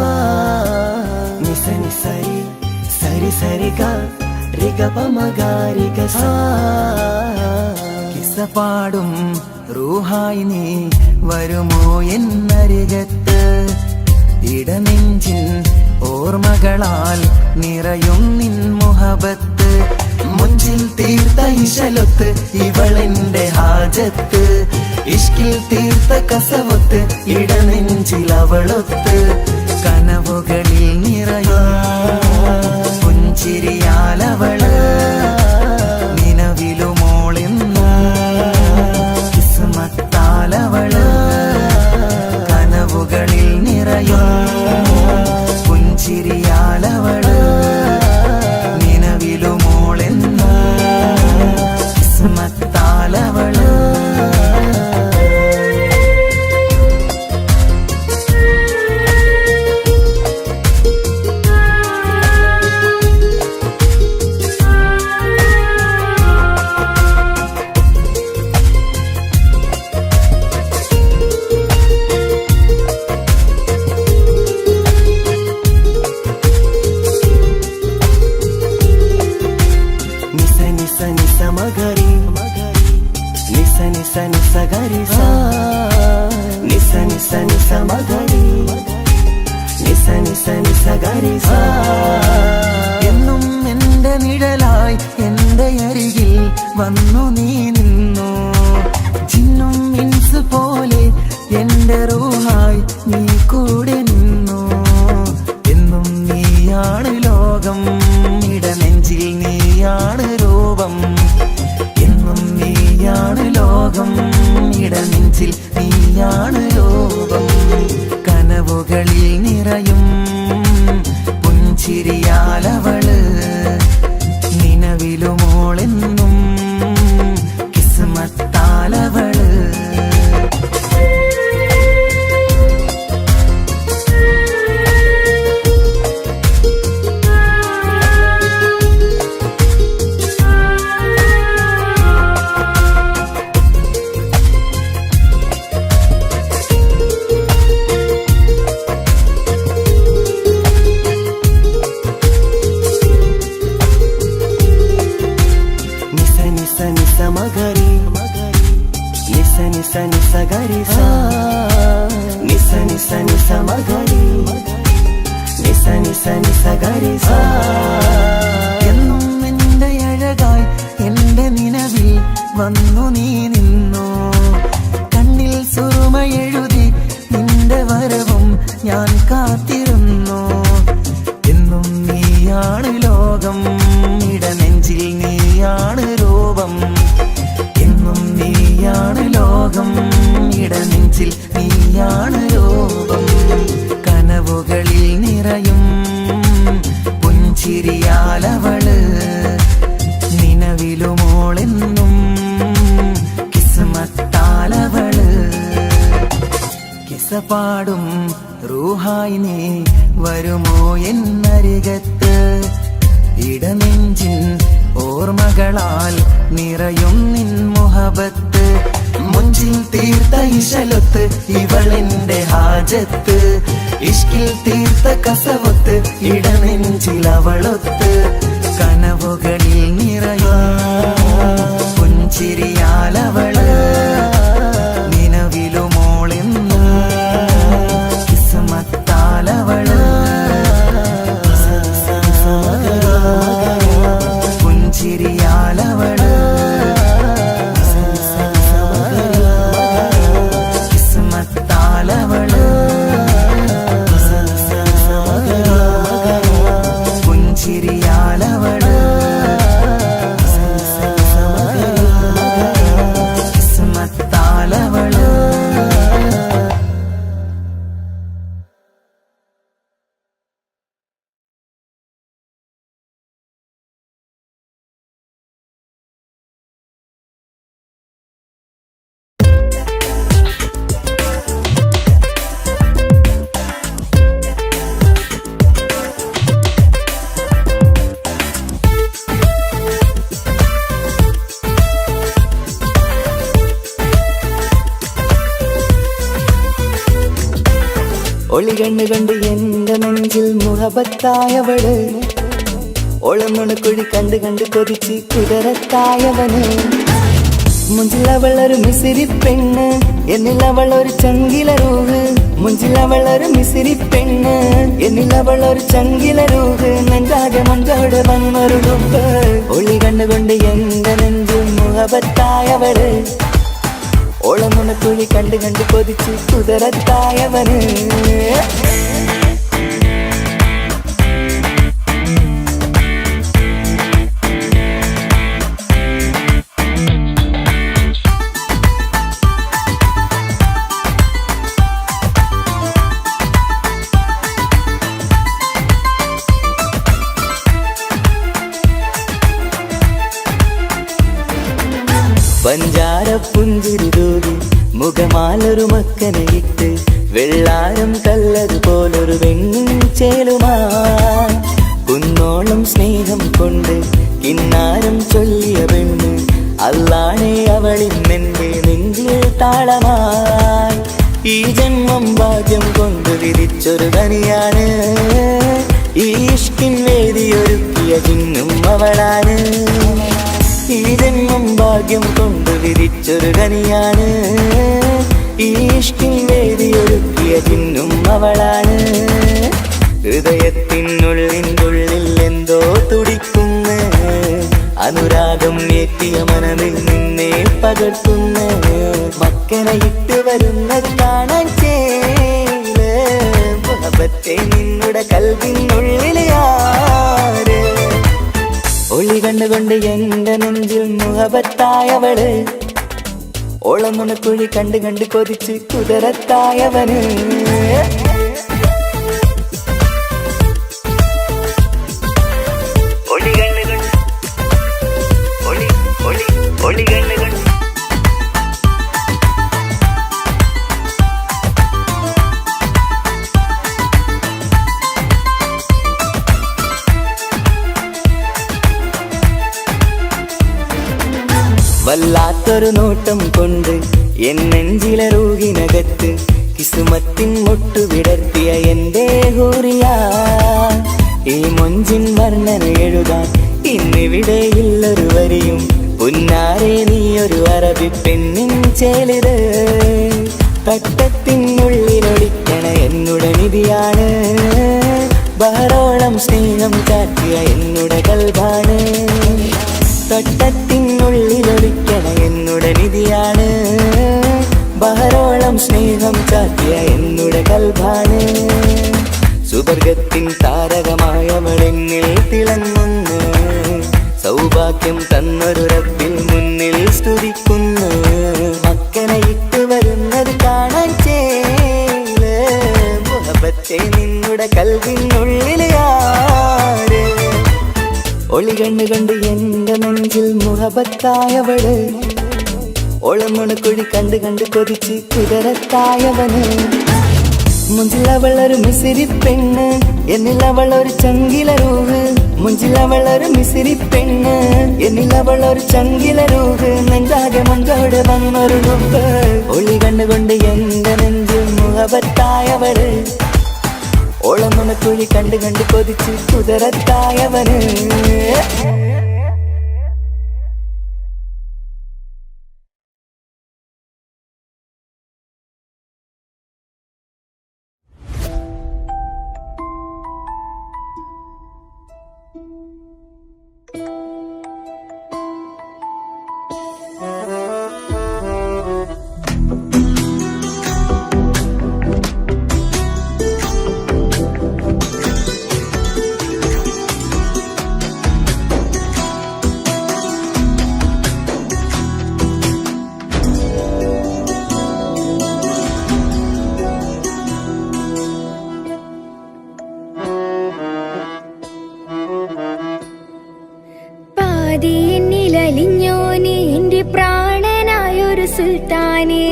నిస నిసరి సరి సరిగా రిగ పమగ రిగ సా. കിസ്സപാടും റൂഹായി നീ വരുമോ എന്നരികത്ത്, ഇടനെഞ്ചിൻ ഓർമ്മകളാൽ നിറയും നിൻ മുഹബത്ത്. മുഞ്ചിൽ തീർത്ത ഇശലൊത്ത് ഇവളെന്റെ ഹാജത്ത്, ഇഷ്കിൽ തീർത്ത കസവത്ത് ഇടനെഞ്ചിൽ അവളൊത്ത്. കനവുകളിൽ നിറയും പുഞ്ചിരിയാലവള്, നിലവിലുമോളെന്ന് കിസ്മത്താലവള്. കനവുകളിൽ നിറയും പുഞ്ചിരിയാലവള്, നിലവിലുമോളെന്ന് കിസ്മത്താലവള്. మగరి నిస నిస నిస గరి సా. నిస నిస నిస మగరి నిస നിസ നിസ ഗരി സാ. എന്നും എന്റെ നിഴലായി എന്റെ അരികിൽ വന്നു നീ നിന്നു, ചിന്നും മിൻസ് പോലെ എന്റെ റൂഹായി നീ കൂടെ നിന്നു. എന്നും നീയാണ് ലോകം, ഇടനെഞ്ചിൽ നീയാണ് രൂപം. എന്നും നീയാണ് ലോകം, ഇടനെഞ്ചിൽ നീയാണ് രൂപം. കനവുകളിൽ നിറയും പുഞ്ചിരിയാലവള്, നിലവിലുമോളെന്നും കിസ്മത്താലവള്. మగరి నిస నిస నిస గరి సా. నిస నిస నిస మగరి నిస నిస നിസ ഗരി സാ. എന്നും എന്റെ അഴകായി എന്റെ നിലവിൽ വന്നു നീ നിന്നു, കണ്ണിൽ സുറുമയെഴുതി നിന്റെ വരവും ഞാൻ കാത്തിരുന്നു. എന്നും നീയാണ് ലോകം, ഇടനെഞ്ചിൽ നീയാണ് രൂപം. എന്നും നീയാണ് ലോകം, ഇടനെഞ്ചിൽ നീയാണ് രൂപം. കനവുകളിൽ നിറയും പുഞ്ചിരിയാലവള്, നിലവിലുമോളെന്നും കിസ്മത്താലവള്. കിസ്സപാടും റൂഹായി നീ വരുമോ എന്നരികത്ത്, ഇടനെഞ്ചിൻ ഓർമ്മകളാൽ നിറയും നിൻ മുഹബത്ത് മുഞ്ചിൻ തീർത്ത ഇശലൊത്ത് ഇവളെന്റെ ഹാജത്ത് ഇഷ്കിൽ തീർത്ത കസവത്ത് ഇടനെഞ്ചിൽ അവളൊത്ത് കനവുകളിൽ നിറയും പുഞ്ചിരിയാലവള് നിലവിലുമോളെന്നും കിസ്മത്താലവള് പുഞ്ചിരിയാലവള് കിസ്മത്താലവള് പുഞ്ചിരിയാലവള് കിസ്മത്താലവള്. ഒളി കണ്ണുകൊണ്ട് എന്റെ നെഞ്ചിൽ മുഹബത്തായവള് ഒളമുണക്കുഴി കണ്ട് കണ്ട് കൊതിച്ച് കുതിരത്തായവന് മുഞ്ചിലവളൊരു മിസിരി പെണ്ണ് എന്നിലവളൊരു ചങ്കിലരൂഹ് മുഞ്ചിലവളൊരു മിസിരി പെണ്ണ് എന്നിലവളൊരു ചങ്കിലരൂഹ് നെഞ്ചാകെ മഞ്ചോട് വന്നൊരു ഡുബ് ഒളി കണ്ണുകൊണ്ട് എന്റെ നെഞ്ചിൽ മുഹബത്തായവള് ഓളമുണക്കുഴി കണ്ട് കണ്ട് കൊതിച്ച് കുതിരത്തായവന് പഞ്ചാര പുഞ്ചിരി തൂകി മുഖമാലൊരു മക്കനയിട്ട് വെള്ളാരം കല്ലതുപോലൊരു വെണ്ണുചേലുമാ കുന്നോളം സ്നേഹം കൊണ്ട് കിന്നാരം ചൊല്ലിയ പെണ്ണ് അല്ലാണെ അവളിന്നെന്റെ നെഞ്ചിൽ താളമായി ഈ ജന്മം ഭാഗ്യം കൊണ്ട് വിധിച്ചൊരു തനിയാണ് ഈ ഇഷ്കിൻ വേദിയൊരുക്കിയ ജിന്നും അവളാണ് ഈ ജന്മം ഭാഗ്യം കൊണ്ട് വിധിച്ചൊരു കനിയാണ് ഈ ഇഷ്കിൻ വേദിയൊരുക്കിയ ജിന്നും അവളാണ് ഹൃദയത്തിനുള്ളിൽ എന്തോ തുടിക്കുന്ന അനുരാഗം ഏറ്റിയ മനമിൽ നിന്നെ പകർത്തുന്ന മക്കനയിട്ട് വരുന്നത് കാണാൻ ചേല് മുഹബത്തെ നിന്നുടെ കൽവിനുള്ളിൽ ആര് ഒളി കണ്ടുകൊണ്ട് എന്റെ നെഞ്ചിൽ മുഹബത്തായവള് ഓളമുണക്കുഴി കണ്ട് കണ്ട് കൊതിച്ച് കുതിരത്തായവന് വല്ലാത്തൊരു നോട്ടം കൊണ്ട് എൻ നെഞ്ചിലെ റൂഹിനകത്ത് കിസുമത്തിൻ മുട്ടു വിടർത്തിയ എന്റെ ഹൂറിയ ഈ മൊഞ്ചിൻ വർണ്ണന എഴുതാൻ ഇന്നിവിടെയില്ലൊരു വരിയും പുന്നാരെ നീയൊരു അറബി പെണ്ണിൻ ചേലിത് തട്ടത്തിനുള്ളിലൊളിക്കണ എന്നുടെ നിധിയാണ് ബഹറോളം സ്നേഹം കാട്ടിയ എന്നുടെ കൽബാണ് തട്ടത്തിനുള്ളിലൊളിക്കണ എന്നുടെ നിധിയാണ് ബഹറോളം സ്നേഹം ചാത്തിയ എന്നുടെ കൽബാണ് സുവർഗത്തിൻ താരകമായവളെന്നിൽ തിളങ്ങുന്നു സൗഭാഗ്യം തന്നൊരു റബ്ബിൽ മുന്നിൽ സ്തുതിക്കുന്നു മക്കനയിട്ട് വരുന്നത് കാണാൻ ചേല് മുഹബത്തെ നിന്നുടെ കൽവിനുള്ളിൽ ആര് ഒളി കണ്ണുകൊണ്ട് എന്റെ നെഞ്ചിൽ മുഹബത്തായവള് ഓളമുണക്കുഴി കണ്ട് കണ്ട് കൊതിച്ച് കുതിരത്തായവന് മുഞ്ചിലവളൊരു മിസിരി പെണ്ണ് എന്നിലവളൊരു ചങ്കിലരൂഹ് മുഞ്ചിലവളൊരു മിസിരി പെണ്ണ്, എന്നിലവളൊരു ചങ്കില രൂപ്, നെഞ്ചാകെ മഞ്ചോട് വന്നൊരു രൂപ്. ഒളി കണ്ടുകൊണ്ട് എന്റെ നെഞ്ചു മുഖപത്തായവള്, ഓളം നുണക്കുഴി കണ്ടു കണ്ട് കൊതിച്ച് കുതിരത്തായവന്.
പാതിയെന്നിലലിഞ്ഞോനെ എന്റെ പ്രാണനായൊരു സുൽത്താനെ,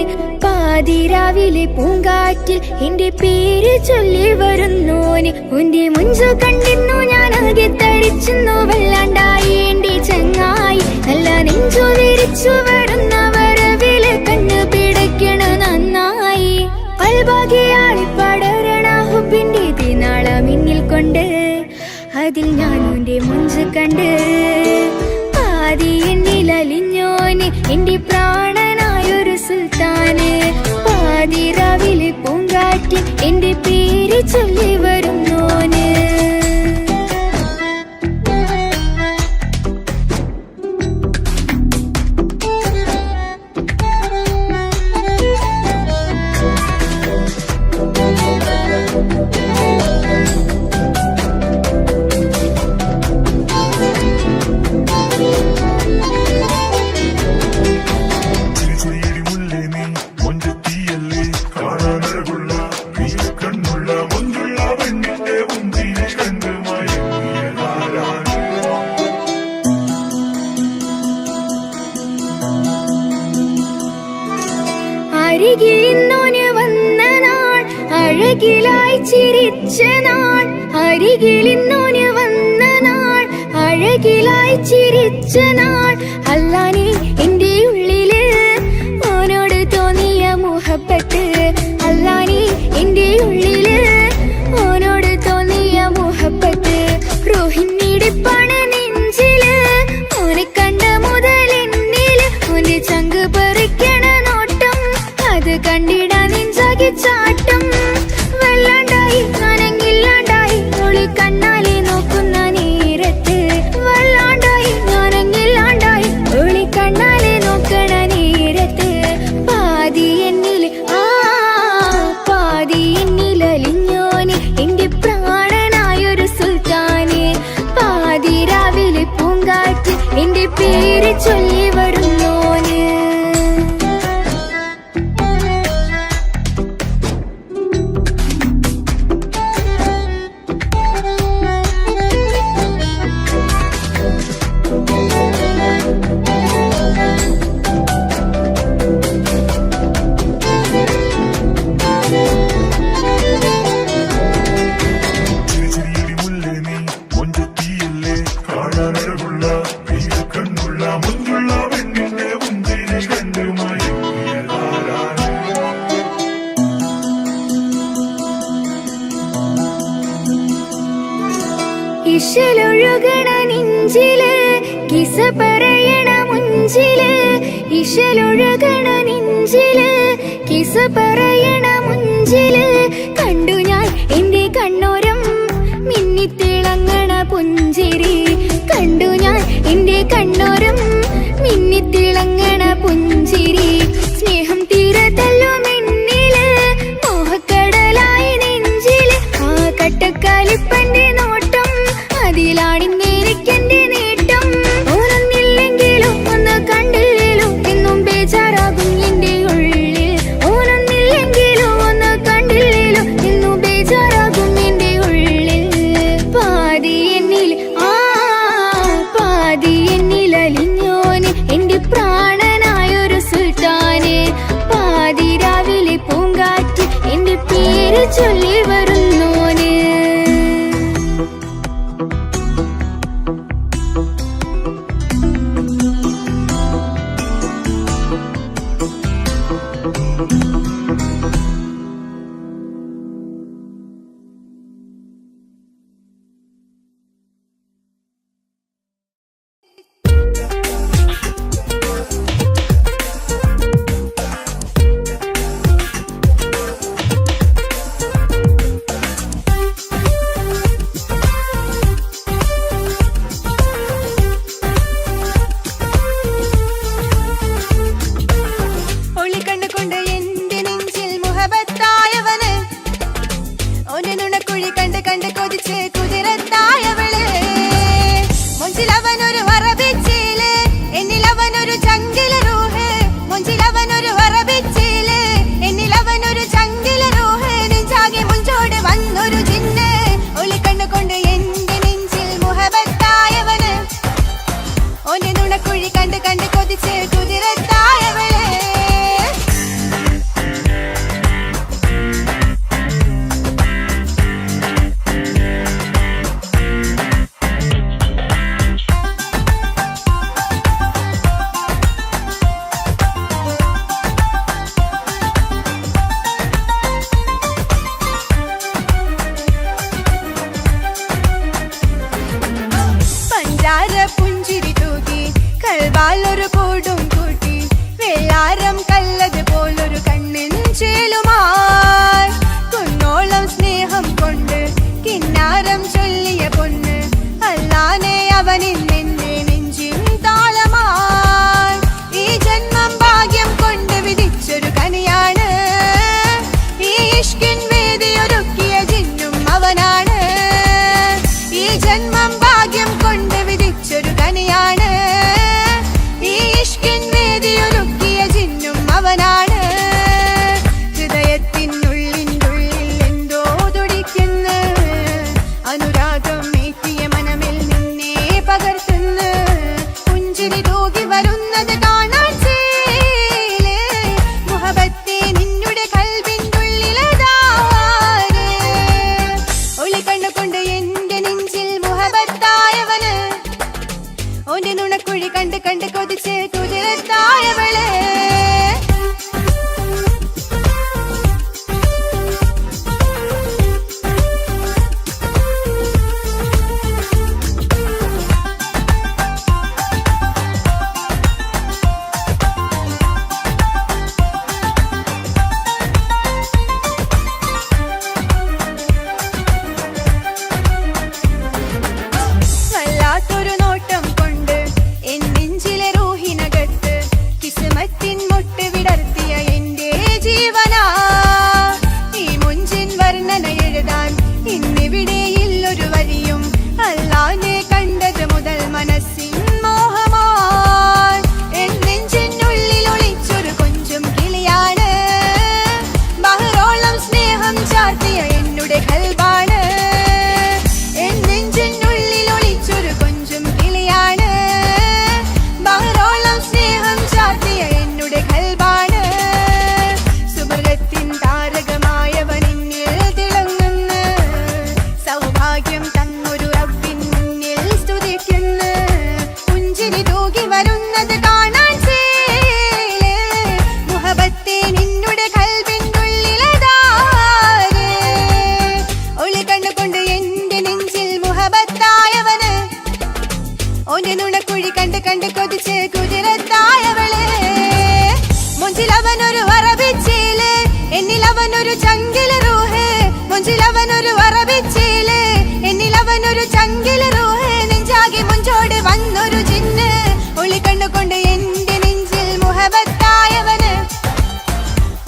പാതിരാവിലെ പൂങ്കാറ്റിൽ എന്റെ പേര് ചൊല്ലി വരുന്നോനെ. ഉന്റെ മുഞ്ചു കണ്ടിരുന്നു ഞാൻ ആകെ തരിച്ചെന്നു, വല്ലാണ്ടായി എന്റെ ചങ്ങായി. നല്ല നെഞ്ചു വിരിച്ചു വരുന്ന വരവില് കണ്ണു പിടയ്ക്കണ നന്നായി. പൽഭാഗിയായി പടരണ ഹുബിന്റെ തിനാള മിന്നിൽ കൊണ്ട്, അതിൽ ഞാൻ ഉന്റെ മുഞ്ചു കണ്ട്. പാതിയെന്നിലലിഞ്ഞോനെ എന്റെ പ്രാണനായൊരു സുൽത്താന്, പാതിരാവിലെ പൂങ്കാറ്റിൽ എന്റെ പേര് ചൊല്ലി വരുന്നോന്. അരികിലിന്നോന് വന്ന നാൾ, അഴകിലായി ചിരിച്ച നാൾ. അരികിലിന്നോന് വന്ന നാൾ, അഴകിലായി ചിരിച്ച നാൾ. അല്ലാനെ എന്റെ ഉള്ളില് ഓനോട് തോന്നിയ മുഹബത്ത്, അല്ലാനെ എന്റെ ഉള്ളില് ഓനോട് തോന്നിയ മുഹബത്ത്. റോഹിണിടിപ്പാണ് നെഞ്ചില്, ഓനെ കണ്ട മുതൽ എന്നില് ഓന്റെ ചങ്ക് പറിക്കണ നോട്ടം, അത് കണ്ടിടാ നെഞ്ചാകെ ചാട്ടം. വല്ലാണ്ടായി ഞാനങ്ങില്ലാണ്ടായി ഒളി കണ്ണാലെ നോക്കുന്ന നേരത്ത്, വല്ലാണ്ടായി ഞാനങ്ങില്ലാണ്ടായി ഒളി കണ്ണാലെ നോക്കണ നേരത്ത്. പാതിയെന്നില് പാതിയെന്നിലലിഞ്ഞോന് എന്റെ പ്രാണനായൊരു സുൽത്താന്, പാതിരാവിലെ പൂങ്കാറ്റ് എന്റെ പേര് ചൊല്ലി വരുന്നോന്. ഇശലൊഴുകണ നെഞ്ചില് കിസ പറയണ മുഞ്ചില്, ഇശലൊഴുകണ നെഞ്ചില് കിസ പറയണ മുഞ്ചില്. കണ്ടു ഞാൻ എന്റെ കണ്ണോരം മിന്നിത്തിളങ്ങണ പുഞ്ചിരി, കണ്ടു ഞാൻ എന്റെ കണ്ണോരം മിന്നിത്തിളങ്ങണ പുഞ്ചിരി. സ്നേഹം തീരത്തല്ലോ മെന്നില്, മോഹക്കടലായി നെഞ്ചില് ആ കട്ടക്കാലിപ്പന്റെ നോട്ടം, അതിലാണിന്നെനിക്കെന്റെ നേട്ടം. ഓനൊന്നില്ലെങ്കിലും ഒന്ന് കണ്ടില്ലേലും എന്നും ബേജാറാകും എന്റെ ഉള്ളിൽ, ഓനൊന്നില്ലെങ്കിലും ഒന്ന് കണ്ടില്ലേലും എന്നും ബേജാറാകും എന്റെ ഉള്ളിൽ. പാതിയെന്നില് പാതിയെന്നിലലിഞ്ഞോന് എന്റെ പ്രാണനായൊരു സുൽത്താന്, പാതിരാവിലെ പൂങ്കാറ്റ് എന്റെ പേര് ചൊല്ലി വരുന്നോന്. നുണക്കുഴി കണ്ട് കണ്ട് കൊതിച്ച് കുതിരത്തായവളെ പുഞ്ചിരി തൂകി കൽവാലൊരു കൂടും കൂട്ടി വെള്ളാരം കല്ലത് പോലൊരു കണ്ണിൻ ചേലുമായി കുന്നോളം സ്നേഹം കൊണ്ട് കിന്നാരം ചൊല്ലിയ പൊന്ന് അല്ലാനെ അവനിൽ നിന്നെ നെഞ്ചിൻ താളമായി ഈ ജന്മം ഭാഗ്യം കൊണ്ട് വിധിച്ചൊരു കനിയാണ് ഈ ഇഷ്കിൻ വേദിയൊരുക്കിയ ജിന്നും അവനാണ് ഈ ജന്മം ഭാഗ്യം കൊണ്ട് വിധിച്ചൊരു കനിയാണ് ഈ ഇഷ്കിൻ വേദിയൊരുക്കിയ ജിന്നും അവനാണ് ഹൃദയത്തിനുള്ളിനുള്ളിൽ എന്തോ തുടിക്കുന്നു അനുരാഗം ഏറ്റിയ മനമിൽ നിന്നെ പകർത്തുന്നു പുഞ്ചിരി തൂകി വരുന്നത് കാണാൻ ചേലേ മുഹബത്തെ നിന്നുടെ കൽബിനുള്ളിലതാണ് ഒളി കണ്ണുകൊണ്ട് എന്റെ നെഞ്ചിൽ മുഹബത്തായവന് ഓന്റെ നുണക്കുഴി കണ്ട് കണ്ട് കൊതിച്ച് കുതിരത്തായവളെ വല്ലാത്തൊരു നോട്ടം കൊണ്ട് എൻ നെഞ്ചിലെ റൂഹിനകത്ത് കിസ്മത്തിൻ മുട്ട് വിടർത്തിയ എന്റെ ജീവനാ ഈ മുഞ്ചിൻ വർണ്ണന എഴുതാൻ ഇന്നിവിടെയില്ലൊരു വരിയും അല്ലാനെ കണ്ടത് മുതൽ മനസ്സിൻ മോഹമായി എൻ നെഞ്ചിനുള്ളിൽ ഒളിച്ചൊരു കൊഞ്ചും കിളിയാണ് ബഹറോളം സ്നേഹം ചാർത്തിയ എന്നുടെ കൽബാണ് എൻ നെഞ്ചിനുള്ളിൽ ഒളിച്ചൊരു കൊഞ്ചും കിളിയാണ് ബഹറോളം സ്നേഹം ചാർത്തിയ എന്നുടെ കൽബാണ് സുബർഗത്തിൻ താരകമായവനിന്നിൽ തിളങ്ങുന്നു സൗഭാഗ്യം തന്നൊരു റബ്ബിൻ മുന്നിൽ സ്തുതിക്കുന്നു പുഞ്ചിരി തൂകി വരുന്നത് കാണാൻ ചേലേ മുഹബത്തെ നിന്നുടെ കൽബിനുള്ളിലതാണ് ഒളി കണ്ണുകൊണ്ട് എന്റെ നെഞ്ചിൽ മുഹബത്തായവന് ഓന്റെ നുണക്കുഴി കണ്ട് കണ്ട് കൊതിച്ച് കുതിരത്തായവളെ മുഞ്ചിലവനൊരു അറബിച്ചേല് എന്നിലവനൊരു ചങ്കില് റൂഹ് മുഞ്ചിലവനൊരു അറബിച്ചേല് എന്നിലവനൊരു ചങ്കില് റൂഹ് നെഞ്ചാകെ മുഞ്ചോട് വന്നൊരു ജിന്ന് ഒളി കണ്ണുകൊണ്ട് എന്റെ നെഞ്ചിൽ മുഹബത്തായവന്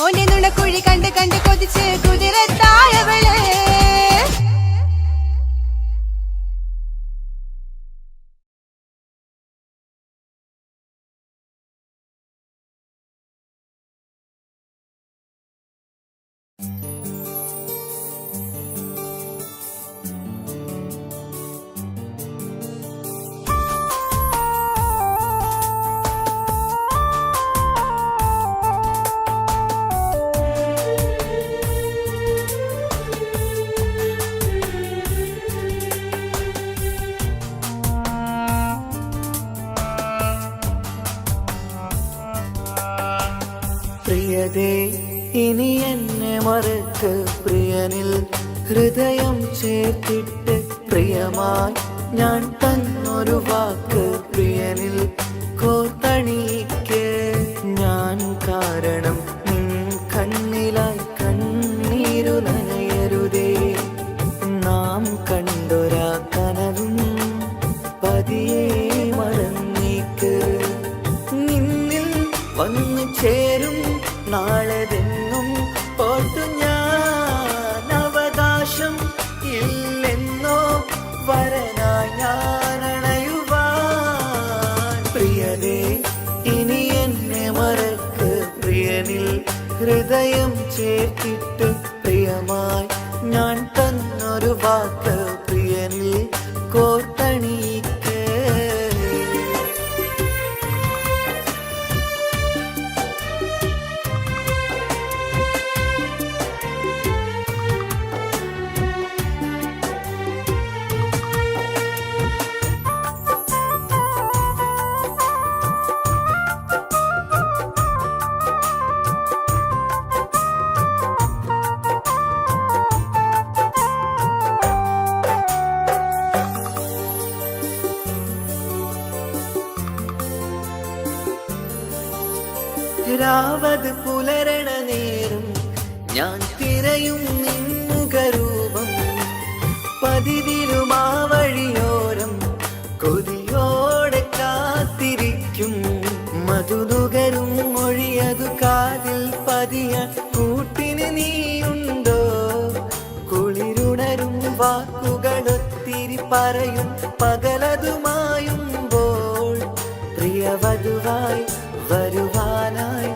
ഓന്റെ നുണക്കുഴി കണ്ട് കണ്ട് കൊതിച്ച് കുതിരത്തായവളെ
പ്രിയതേ ഇനി എന്നെ മറക്ക് പ്രിയനിൽ ഹൃദയം ചേർത്തിട്ട് പ്രിയമായി ഞാൻ തന്നൊരു വാക്ക് പ്രിയനിൽ കോർത്തണിക്ക് ഞാൻ കാരണം നിൻ കണ്ണിലായി കണ്ണീരു നനയരുതേ നാം കണ്ടൊരാ കനവും പതിയെ മറന്നേക്ക് നിന്നിൽ വന്നു ചേരും നാളെതെന്നും ഓർത്തു ഞാൻ അവകാശം ഇല്ലെന്നോ വരനായി ഞാൻ അണയുവാൻ പ്രിയതേ ഇനി എന്നെ മറക്ക് പ്രിയനിൽ ഹൃദയം ചേർത്തിട്ട് പ്രിയമായി ഞാൻ തന്നൊരു വാക്ക് പ്രിയനിൽ കോർത്തണിക്ക് രാവത് പുലരണ നേരം ഞാൻ തിരയും നിൻമുഖരൂപം പതിവിലും ആ വഴിയോരം കൊതിയോടെ കാത്തിരിക്കും മധുനുകരും മൊഴിയതു കാതിൽ പതിയാൻ കൂട്ടിന് നീയുണ്ടോ കുളിരുണരും വാക്കുകളൊത്തിരി പറയും പകലതുമായുമ്പോൾ പ്രിയവധുവായി വരുവാനായി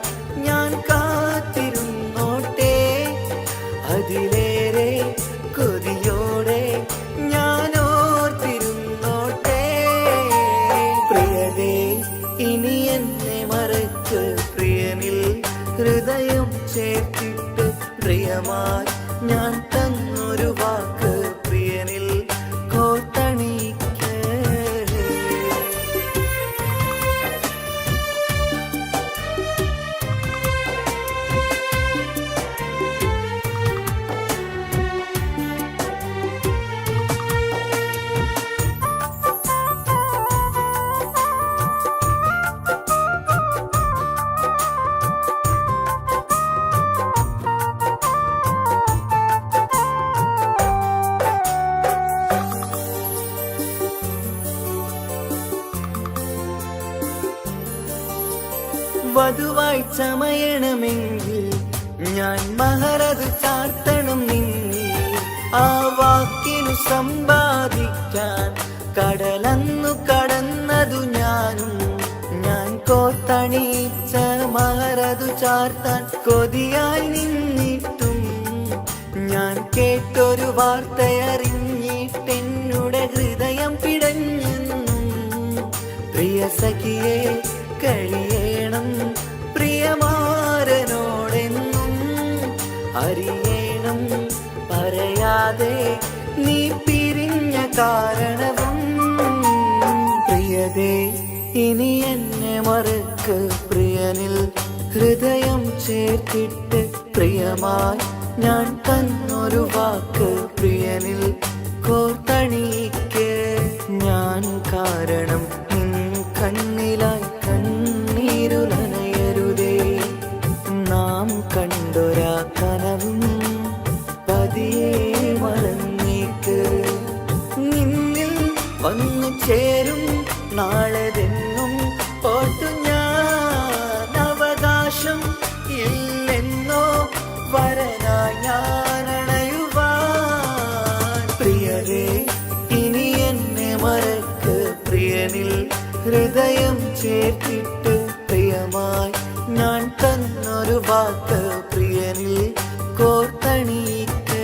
ഞാൻ കാത്തിരുന്നോട്ടെ അതിലേറെ കൊതിയോടെ ഞാൻ ഓർത്തിരുന്നോട്ടെ പ്രിയതേ ഇനി എന്നെ മറക്ക് പ്രിയനിൽ ഹൃദയം ചേർത്തിട്ട് പ്രിയമായി ഞാൻ തന്നൊരു വാക്ക് പ്രിയനിൽ കോർത്തണിക്ക് വധുവായി ചമയണമെങ്കിൽ ഞാൻ മഹറത് ചാർത്തണം നിന്നിൽ ആ വാക്കിനു സമ്പാദിക്കാൻ കടലന്നു കടന്നതു ഞാനും ഞാൻ കോർത്തണിച്ച മഹറതു ചാർത്താൻ കൊതിയായി നിന്നിട്ടും ഞാൻ കേട്ടൊരു വാർത്തയറിഞ്ഞിട്ടെന്നുടെ ഹൃദയം പിടഞ്ഞെന്നും പ്രിയ സഖിയെ കഴിയണം പ്രിയമാരനോടെന്നും അറിയണം പറയാതെ നീ പിരിഞ്ഞ കാരണവും പ്രിയതേ ഇനി എന്നെ മറക്ക് പ്രിയനിൽ ഹൃദയം ചേർത്തിട്ട് പ്രിയമായി ഞാൻ തന്നൊരു വാക്ക് പ്രിയനിൽ കോർത്തണിക്ക് ഞാൻ കാരണം കണ്ണിലായി കണ്ണീരുലനയരുതേ നാം കണ്ടൊരാ കനവും പതിയെ മറന്നേക്ക് നിന്നിൽ വന്നു ചേരും നാളെതെന്നും ഓർത്തു ഞാൻ അവകാശം ഇല്ലെന്നോ വരനായി ഞാനണയുവാൻ പ്രിയരേ ഇനി എന്നെ മറക്ക് പ്രിയനിൽ ഹൃദയം ചേർത്തിട്ട് പ്രിയമായി ഞാൻ തന്നൊരു വാക്ക് പ്രിയനിൽ കോർത്തണിക്ക്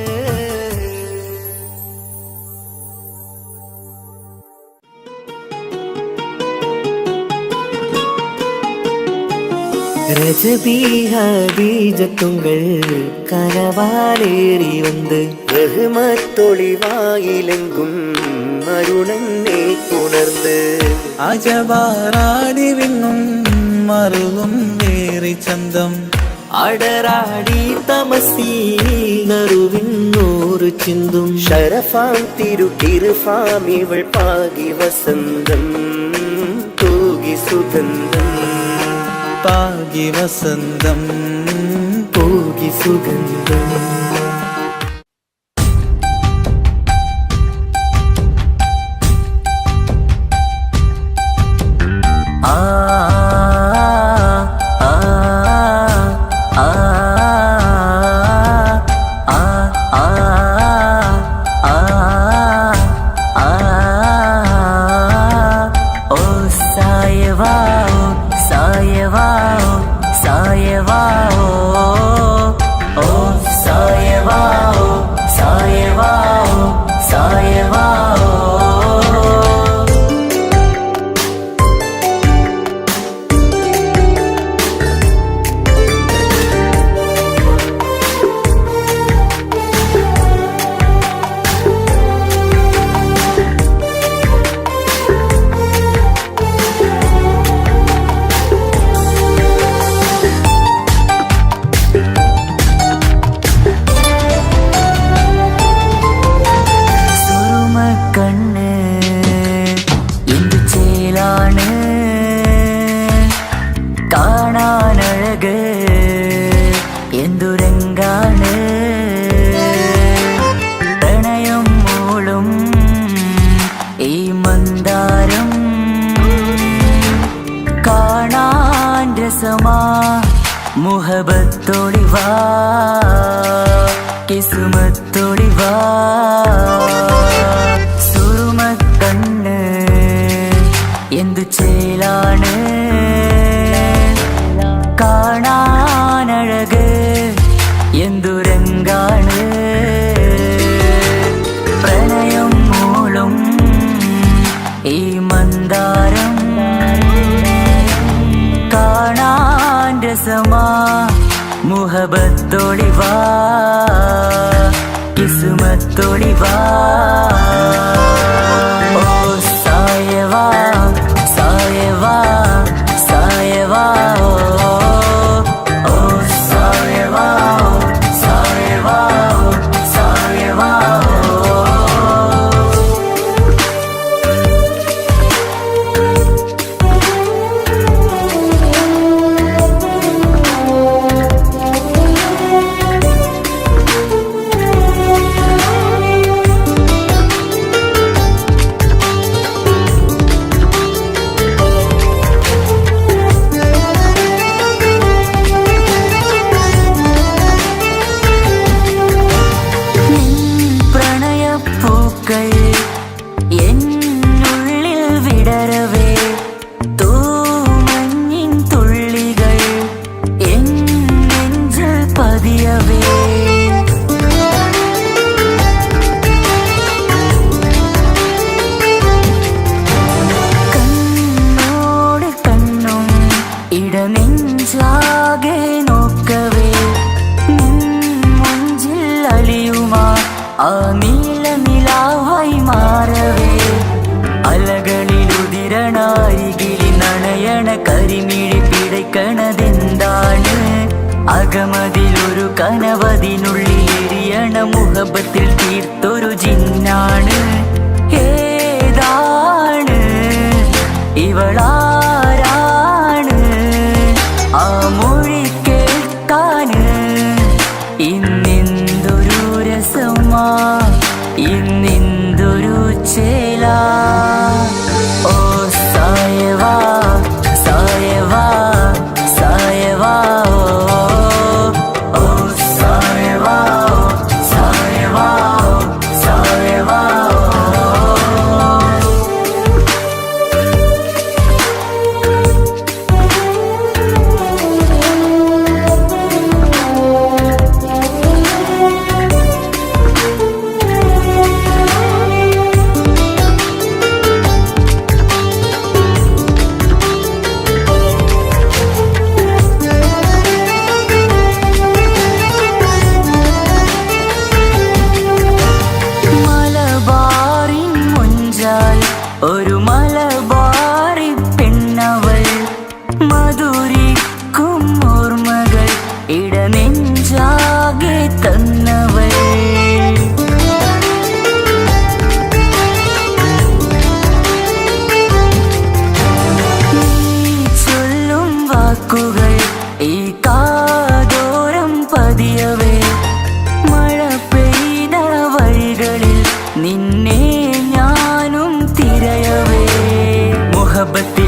ரஜபீஜத்துங்கள் கனவாலேறி வந்து ரஹ்மத்தொளிவாயிலெங்கும் அருணன்னே உணர்ந்து
അജവാറാടി വിണ്ണും മറുകും വേറി ചന്തം
അടരാടി തമസീ നറുവിന്നൂറ് ചിന്തും ശരഫാം തിരുകിരുഫാം ഇവൾ പാകി വസന്തം തൂകി സുഗന്ധം
പാകി വസന്തം
പൂകി സുഗന്ധം
സായവാ
രസമാ മുഹബത്തോടി വാ കിസ്മത്തോടി വാ സുറുമക്കണ്ണ് എന്തു ചേലാണ് കാണാനഴക് എന്തു രംഗാണ് പ്രണയം മൂളും ഈ മന്ദാരം കാണാൻ രസമാ മുഹബത്തോടി വാ കിസ്മത്തോടി വാ ഓ സായവാ സായവാ സായവാ ഓ സായവാ സായവാ സായവാ എന്നുള്ളിൽ വിടരവേ തൂമഞ്ഞിൻ തുള്ളികൾ എൻ നെഞ്ചിൽ പതിയവേ കണ്ണോട് കണ്ണും ഇടനെഞ്ചാകെ നോക്കവേ മുഞ്ചിൽ അലിയുമാ ആ നീല നിലാവായി മാറവേ അലകളിലുതിരണാരികിലി നണയണ കരിമിഴി പിടയ്ക്കണതെന്താണ് അകമതിലൊരു കനവതിനുള്ളിൽ എരിയണ മുഹബത്തിൽ തീർത്തൊരു ജിന്നാണ് ഏതാണ് ഇവളാരാണ് ആ മൊഴി കേൾക്കാന് ഇന്നെന്തൊരു രസമാ ഇന്നെന്തൊരു ചേല ഓ സായവാ സായവാ സായവാ ഓ സായവാ സായവാ സായവാ മലബാറിൻ മുഞ്ചാൽ ഒരു മലബാറി പെണ്ണവൾ മധുരിക്കും ഓർമ്മകൾ ഇടനെഞ്ചാകെ തന്നവൾ നീ ചൊല്ലും വാക്കുകൾ ഈ കാതോരം പതിയവേ മഴ പെയ്ത വഴികളിൽ നിന്നെ ഞാനും തിരയവേ മുഹബത്തിൽ